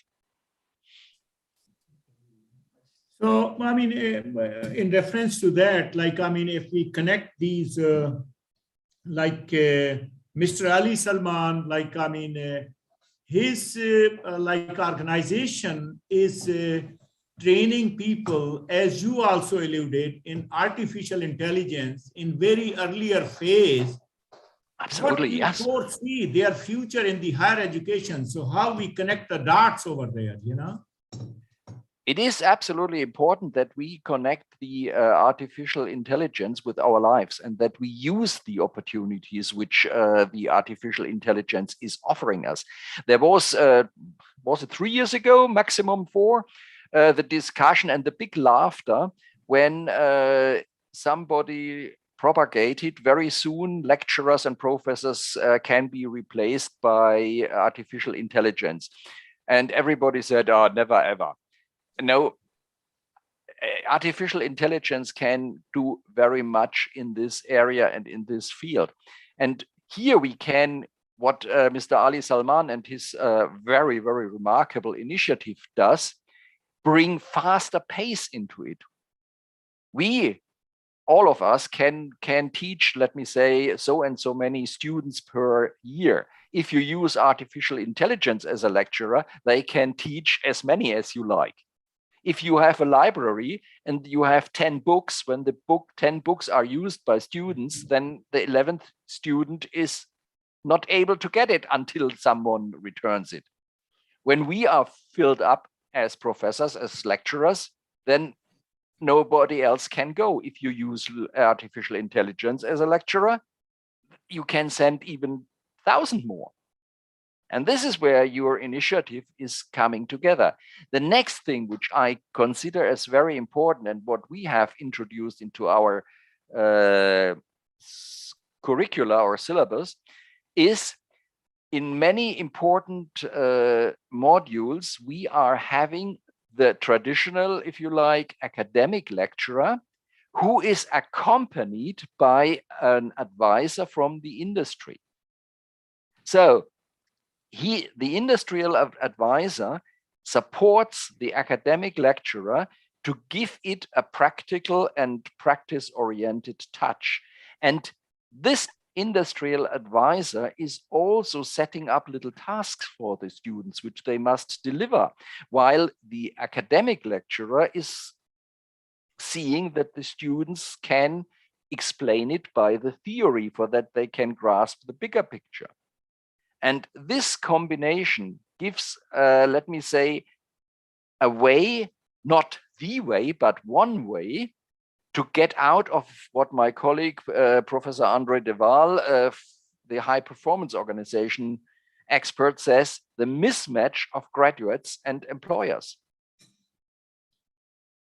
So, I mean, in reference to that, like, I mean, if we connect these, Mr. Ali Salman, like, I mean, his like organization is training people, as you also alluded, in artificial intelligence in very earlier phase. Absolutely, what do you yes. foresee their future in the higher education? So how we connect the dots over there, you know? It is absolutely important that we connect the artificial intelligence with our lives and that we use the opportunities which the artificial intelligence is offering us. There was it 3 years ago, maximum 4, the discussion and the big laughter when somebody propagated very soon lecturers and professors can be replaced by artificial intelligence. And everybody said, oh, never ever. No, artificial intelligence can do very much in this area and in this field. And here we can, what Mr. Ali Salman and his very, very remarkable initiative does, bring faster pace into it. We, all of us, can teach, let me say, so and so many students per year. If you use artificial intelligence as a lecturer, they can teach as many as you like. If you have a library and you have 10 books, when the 10 books are used by students, then the 11th student is not able to get it until someone returns it. When we are filled up as professors, as lecturers, then nobody else can go. If you use artificial intelligence as a lecturer, you can send even 1,000 more. And this is where your initiative is coming together. The next thing, which I consider as very important and what we have introduced into our curricula or syllabus, is in many important modules, we are having the traditional, if you like, academic lecturer who is accompanied by an advisor from the industry. So the industrial advisor supports the academic lecturer to give it a practical and practice-oriented touch. And this industrial advisor is also setting up little tasks for the students, which they must deliver, while the academic lecturer is seeing that the students can explain it by the theory, for that they can grasp the bigger picture. And this combination gives, let me say, a way, not the way, but one way to get out of what my colleague, Professor Andre de Waal, the high performance organization expert, says, the mismatch of graduates and employers.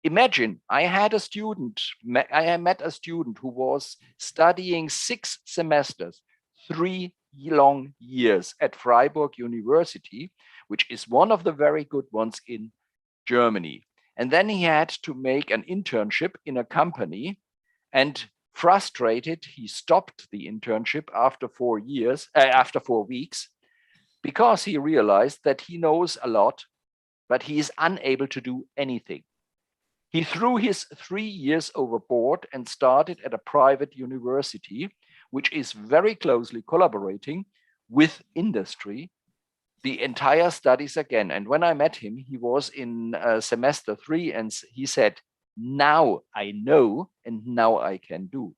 Imagine, I met a student who was studying 6 semesters, 3 long years at Freiburg University, which is one of the very good ones in Germany. And then he had to make an internship in a company, and frustrated, he stopped the internship after 4 weeks, because he realized that he knows a lot, but he is unable to do anything. He threw his 3 years overboard and started at a private university, which is very closely collaborating with industry, the entire studies again. And when I met him, he was in semester 3, and he said, now I know and now I can do.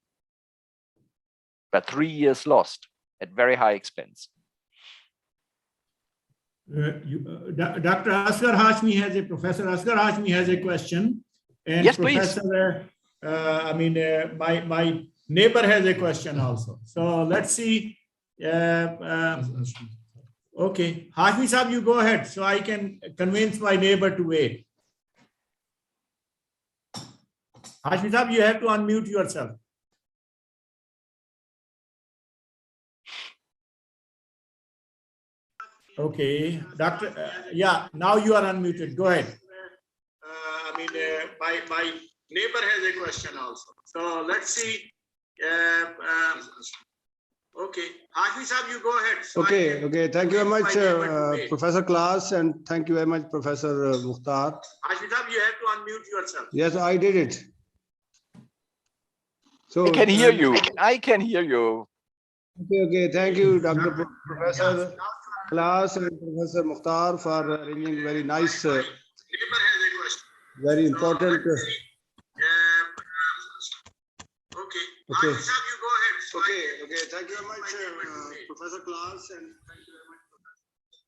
But 3 years lost at very high expense. Dr. Asghar Hashmi has Professor Asghar Hashmi has a question. And yes, Professor, please. My neighbor has a question also. So let's see. Okay, Hashmi Saab, you go ahead so I can convince my neighbor to wait. Hashmi Saab, you have to unmute yourself. Okay, Doctor, yeah, now you are unmuted. Go ahead. my neighbor has a question also. So let's see. Okay, Haji Sahab, you go ahead. So Okay. Thank you very much, Professor Class, and thank you very much, Professor Mukhtar. Haji Sahab, you have to unmute yourself. Yes, I did it. So I can hear you. I can hear you. Okay. Thank you, Dr. Professor Class and Professor Mukhtar for arranging very nice, Neighbor has a question. very important. Okay. Okay. Haji Sahab, you go ahead. So Okay. Thank you very much, Professor Class, and thank you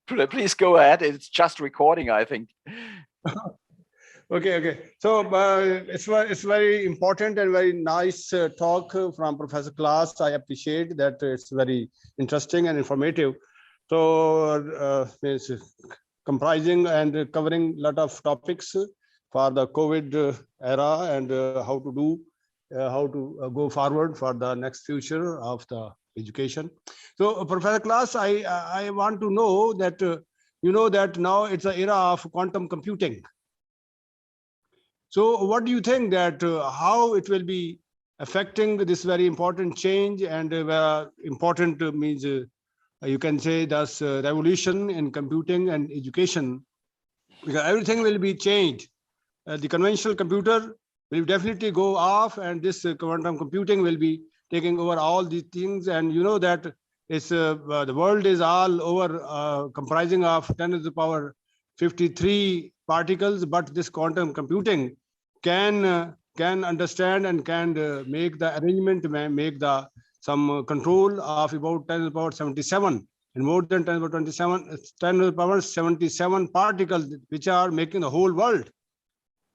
very much. Please go ahead. It's just recording, I think. Okay. So it's very important and very nice talk from Professor Class. I appreciate that. It's very interesting and informative. So it's comprising and covering a lot of topics for the COVID era and how to go forward for the next future of the education. So Professor Class, I want to know that you know that now it's an era of quantum computing. So what do you think that how it will be affecting this very important change, and important means you can say that's revolution in computing and education, because everything will be changed. The conventional computer will definitely go off, and this quantum computing will be taking over all these things. And you know that it's the world is all over comprising of 10 to the power 53 particles, but this quantum computing can understand and can make the arrangement, make the some control of about 10 to the power 77 and more than 10 to the power 27, 10 to the power 77 particles, which are making the whole world.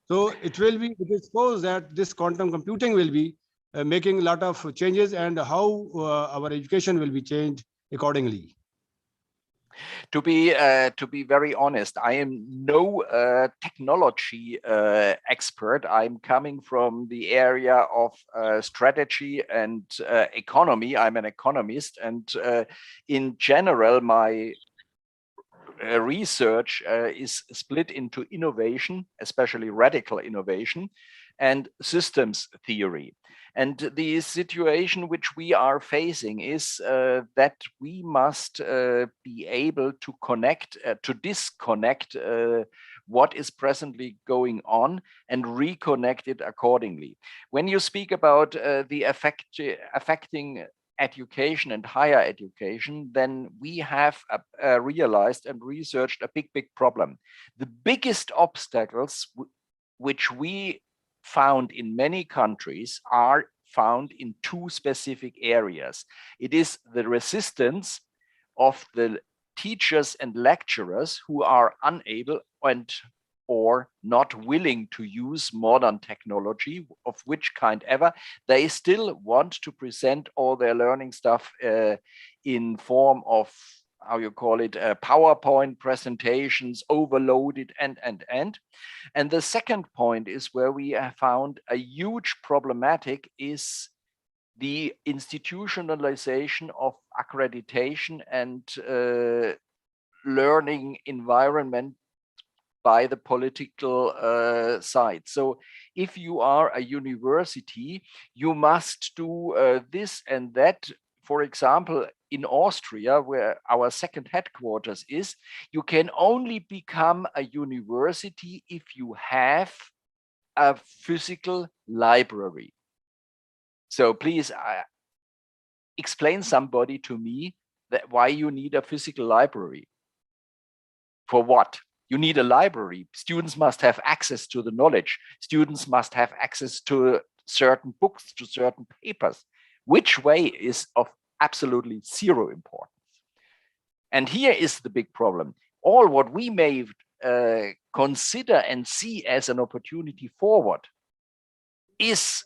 So it is supposed that this quantum computing will be making a lot of changes, and how our education will be changed accordingly. To be very honest, I am no technology expert. I'm coming from the area of strategy and economy. I'm an economist, and in general, my research is split into innovation, especially radical innovation, and systems theory. And the situation which we are facing is that we must be able to connect, to disconnect what is presently going on and reconnect it accordingly. When you speak about the affecting education and higher education, then we have realized and researched a big problem. The biggest obstacles which we found in many countries are found in two specific areas. It is the resistance of the teachers and lecturers who are unable or not willing to use modern technology of which kind ever. They still want to present all their learning stuff in form of, how you call it, PowerPoint presentations, overloaded and. And the second point is where we have found a huge problematic is the institutionalization of accreditation and learning environment by the political side. So if you are a university, you must do this and that. For example, in Austria, where our second headquarters is, you can only become a university if you have a physical library. So please explain somebody to me that why you need a physical library. For what? You need a library. Students must have access to the knowledge. Students must have access to certain books, to certain papers. Which way is of absolutely zero importance. And here is the big problem. All what we may consider and see as an opportunity forward is,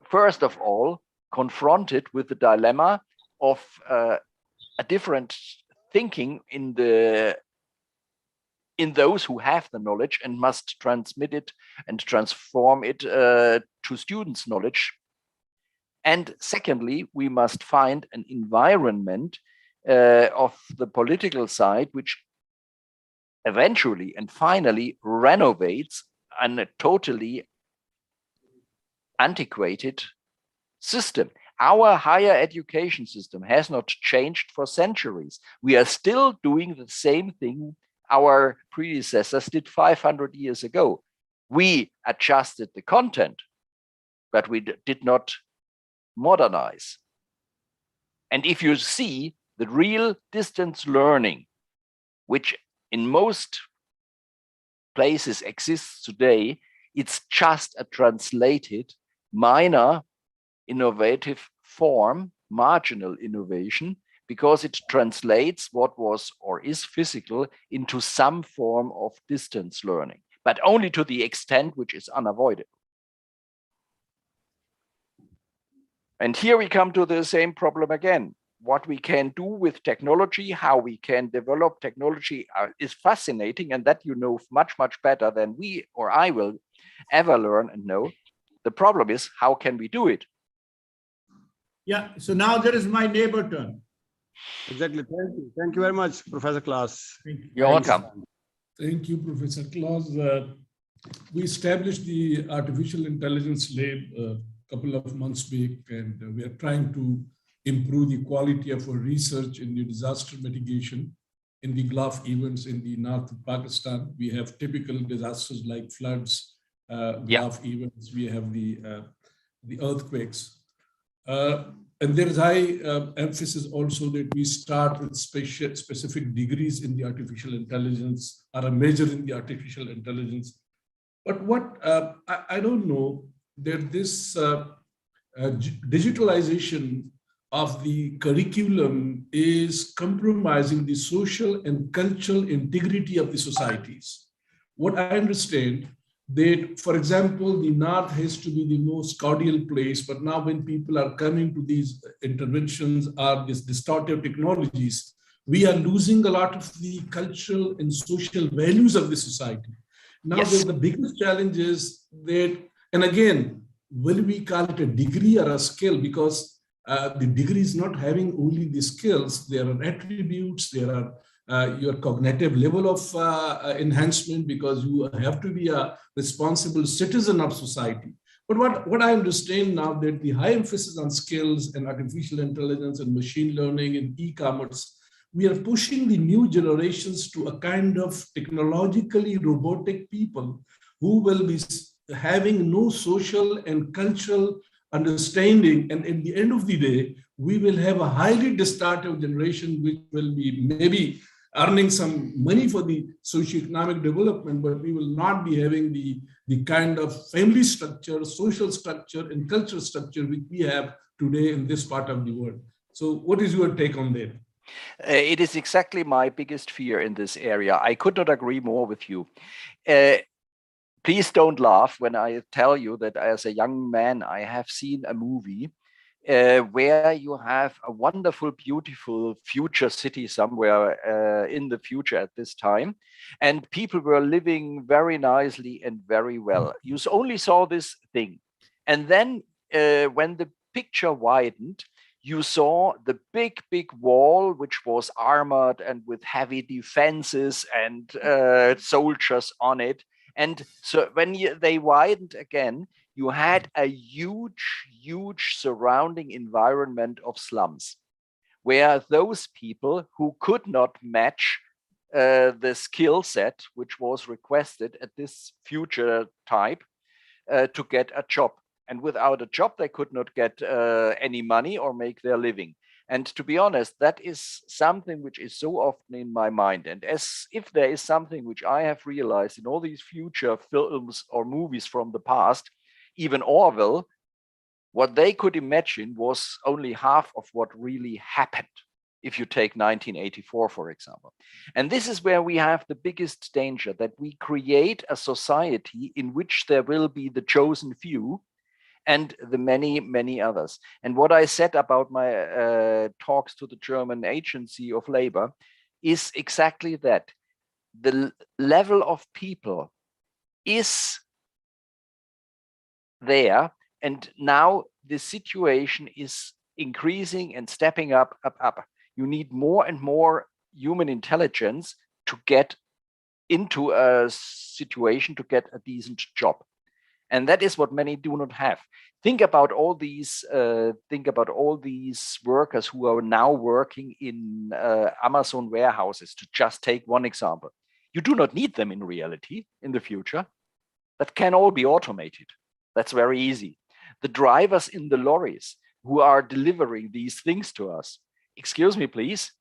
first of all, confronted with the dilemma of a different thinking in those who have the knowledge and must transmit it and transform it to students' knowledge. And secondly, we must find an environment of the political side which eventually and finally renovates a totally antiquated system. Our higher education system has not changed for centuries. We are still doing the same thing our predecessors did 500 years ago. We adjusted the content, but we did not modernize. And if you see the real distance learning, which in most places exists today, it's just a translated minor innovative form, marginal innovation, because it translates what was or is physical into some form of distance learning, but only to the extent which is unavoidable. And here we come to the same problem again. What we can do with technology, how we can develop technology is fascinating, and that you know much, much better than we or I will ever learn and know. The problem is, how can we do it? Yeah, so now there is my neighbor turn. Exactly. Thank you. Thank you very much, Professor Klaas. You're welcome. Thank you, Professor Klaus. We established the Artificial Intelligence Lab a couple of months back, and we are trying to improve the quality of our research in the disaster mitigation in the Gulf events in the north of Pakistan. We have typical disasters like floods, Gulf events. We have the earthquakes. And there is high emphasis also that we start with specific degrees in the artificial intelligence or a major in the artificial intelligence. But what I don't know that this digitalization of the curriculum is compromising the social and cultural integrity of the societies. What I understand that, for example, the North has to be the most cordial place, but now when people are coming to these interventions or these distortive technologies, we are losing a lot of the cultural and social values of the society. Now, the biggest challenge is that, and again, will we call it a degree or a skill? Because the degree is not having only the skills, there are attributes, there are your cognitive level of enhancement, because you have to be a responsible citizen of society. But what I understand now that the high emphasis on skills and artificial intelligence and machine learning and e-commerce, we are pushing the new generations to a kind of technologically robotic people who will be having no social and cultural understanding. And at the end of the day, we will have a highly distorted generation, which will be maybe earning some money for the socioeconomic development, but we will not be having the kind of family structure, social structure, and cultural structure which we have today in this part of the world. So what is your take on that? It is exactly my biggest fear in this area. I could not agree more with you. Please don't laugh when I tell you that as a young man, I have seen a movie where you have a wonderful, beautiful future city somewhere in the future at this time. And people were living very nicely and very well. You only saw this thing. And then when the picture widened, you saw the big, big wall, which was armored and with heavy defenses and soldiers on it. And so when they widened again, you had a huge, huge surrounding environment of slums, where those people who could not match the skill set which was requested at this future type to get a job. And without a job, they could not get any money or make their living. And to be honest, that is something which is so often in my mind. And as if there is something which I have realized in all these future films or movies from the past, even Orwell, what they could imagine was only half of what really happened. If you take 1984, for example. And this is where we have the biggest danger, that we create a society in which there will be the chosen few and the many, many others. And what I said about my talks to the German Agency of Labor is exactly that. The level of people is there, and now the situation is increasing and stepping up. You need more and more human intelligence to get into a situation to get a decent job. And that is what many do not have. Think about all these workers who are now working in Amazon warehouses, to just take one example. You do not need them in reality in the future. That can all be automated. That's very easy. The drivers in the lorries who are delivering these things to us, excuse me, please,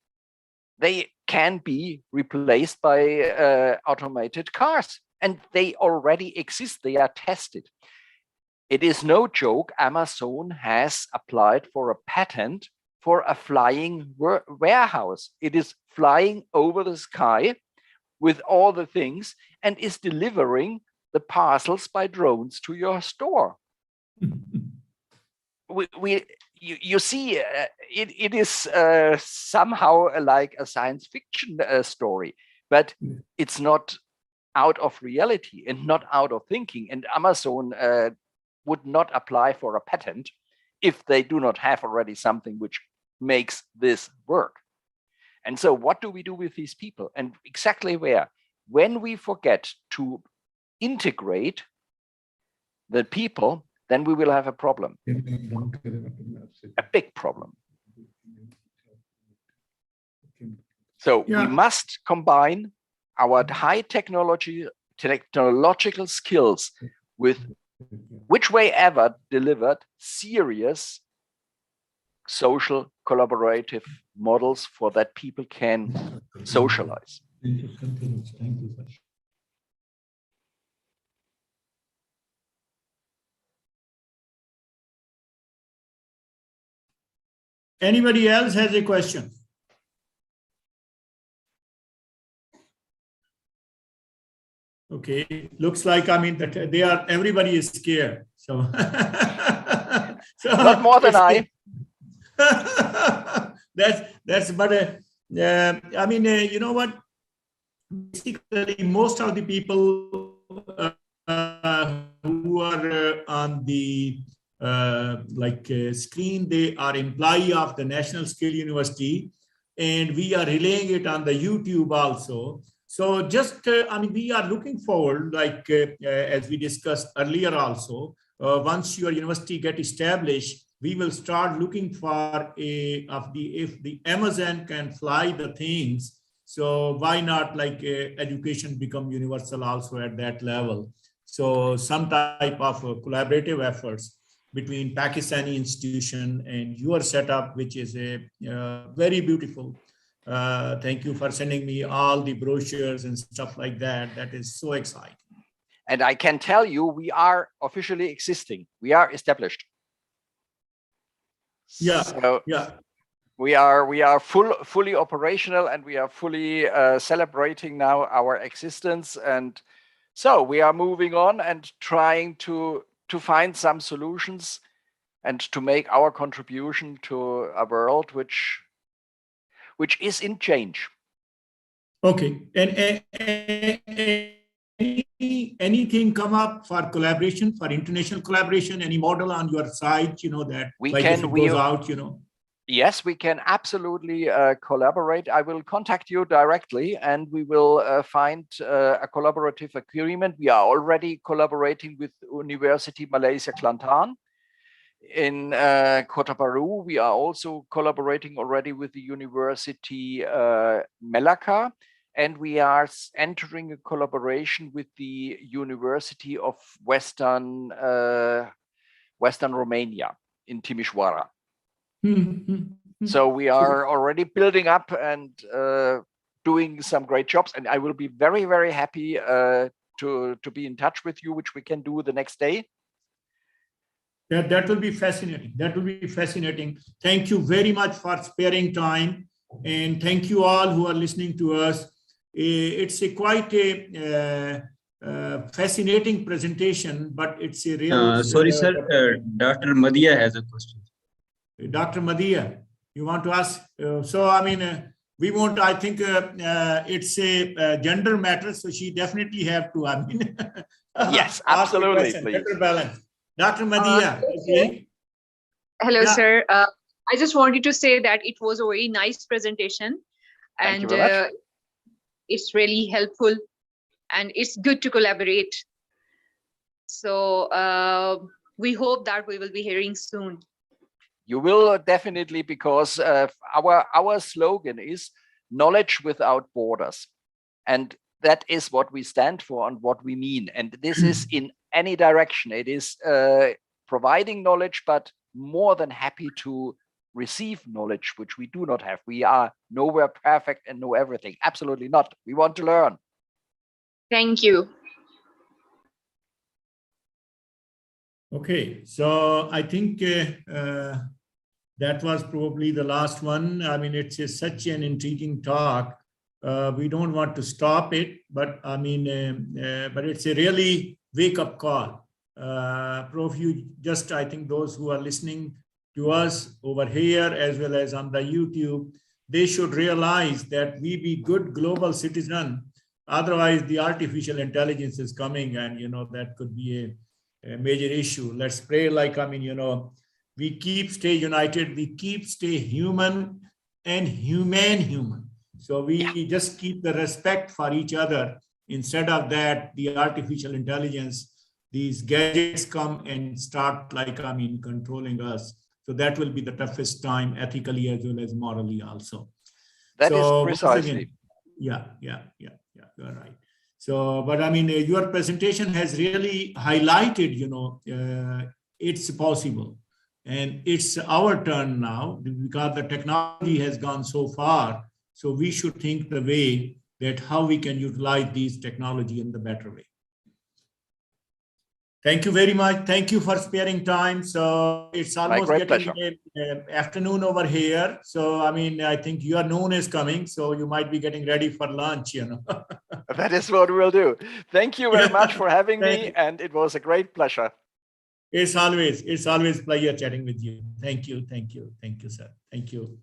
they can be replaced by automated cars. And they already exist. They are tested. It is no joke. Amazon has applied for a patent for a flying warehouse. It is flying over the sky with all the things and is delivering the parcels by drones to your store. You see, it is somehow like a science fiction story, but it's not out of reality and not out of thinking. And Amazon would not apply for a patent if they do not have already something which makes this work. And so what do we do with these people? And exactly where? When we forget to integrate the people, then we will have a problem, a big problem. So we must combine our high technological skills with which way ever delivered serious social collaborative models for that people can socialize. Anybody else has a question? Okay, looks like, I mean, that everybody is scared. So, not more than I. But I mean, you know what? Basically, most of the people who are on the screen, they are employee of the National Skill University, and we are relaying it on the YouTube also. So just, I mean, we are looking forward, like as we discussed earlier also, once your university get established, we will start looking for if the Amazon can fly the things. So why not like education become universal also at that level? So some type of collaborative efforts between Pakistani institution and your setup, which is a very beautiful. Thank you for sending me all the brochures and stuff like that. That is so exciting. And I can tell you, we are officially existing. We are established. Yeah. So yeah. We are fully operational, and we are fully celebrating now our existence. And so we are moving on and trying to find some solutions and to make our contribution to a world which is in change. Okay. And anything come up for collaboration, for international collaboration, any model on your side, you know, that if it goes out, you know? Yes, we can absolutely collaborate. I will contact you directly, and we will find a collaborative agreement. We are already collaborating with University Malaysia Kelantan. In Kota Baru, we are also collaborating already with the University Melaka, and we are entering a collaboration with the University of Western Romania in Timișoara. So we are already building up and doing some great jobs, and I will be very, very happy to be in touch with you, which we can do the next day. That will be fascinating. That will be fascinating. Thank you very much for sparing time, and thank you all who are listening to us. It's quite a fascinating presentation, but it's a real. Sorry, sir. Dr. Madhya has a question. Dr. Madhya, you want to ask? So, I mean, we won't, I think it's a gender matter, so she definitely have to, I mean. Yes, absolutely, please. Better balance. Dr. Madhya. Okay. Hello, yeah. Sir. I just wanted to say that it was a very nice presentation. Thank and you very much. It's really helpful and it's good to collaborate. So we hope that we will be hearing soon. You will definitely, because our slogan is knowledge without borders. And that is what we stand for and what we mean. And this is in any direction. It is providing knowledge, but more than happy to receive knowledge, which we do not have. We are nowhere perfect and know everything. Absolutely not. We want to learn. Thank you. Okay, so I think that was probably the last one. I mean, it's such an intriguing talk. We don't want to stop it, but I mean, but it's a really wake-up call. Prof, you just, I think those who are listening to us over here as well as on the YouTube, they should realize that we be good global citizen. Otherwise, the artificial intelligence is coming, and that could be a major issue. Let's pray, like, I mean, we keep stay united, we keep stay human and human. So we just keep the respect for each other. Instead of that, the artificial intelligence, these gadgets come and start, like, I mean, controlling us. So that will be the toughest time, ethically as well as morally also. That so is precisely. Again, yeah, you're right. So, but I mean, your presentation has really highlighted, it's possible. And it's our turn now, because the technology has gone so far. So we should think the way that how we can utilize these technology in the better way. Thank you very much. Thank you for sparing time. So it's almost getting afternoon over here. So, I mean, I think your noon is coming. So you might be getting ready for lunch, That is what we'll do. Thank you very much for having me. And it was a great pleasure. It's always a pleasure chatting with you. Thank you, sir. Thank you.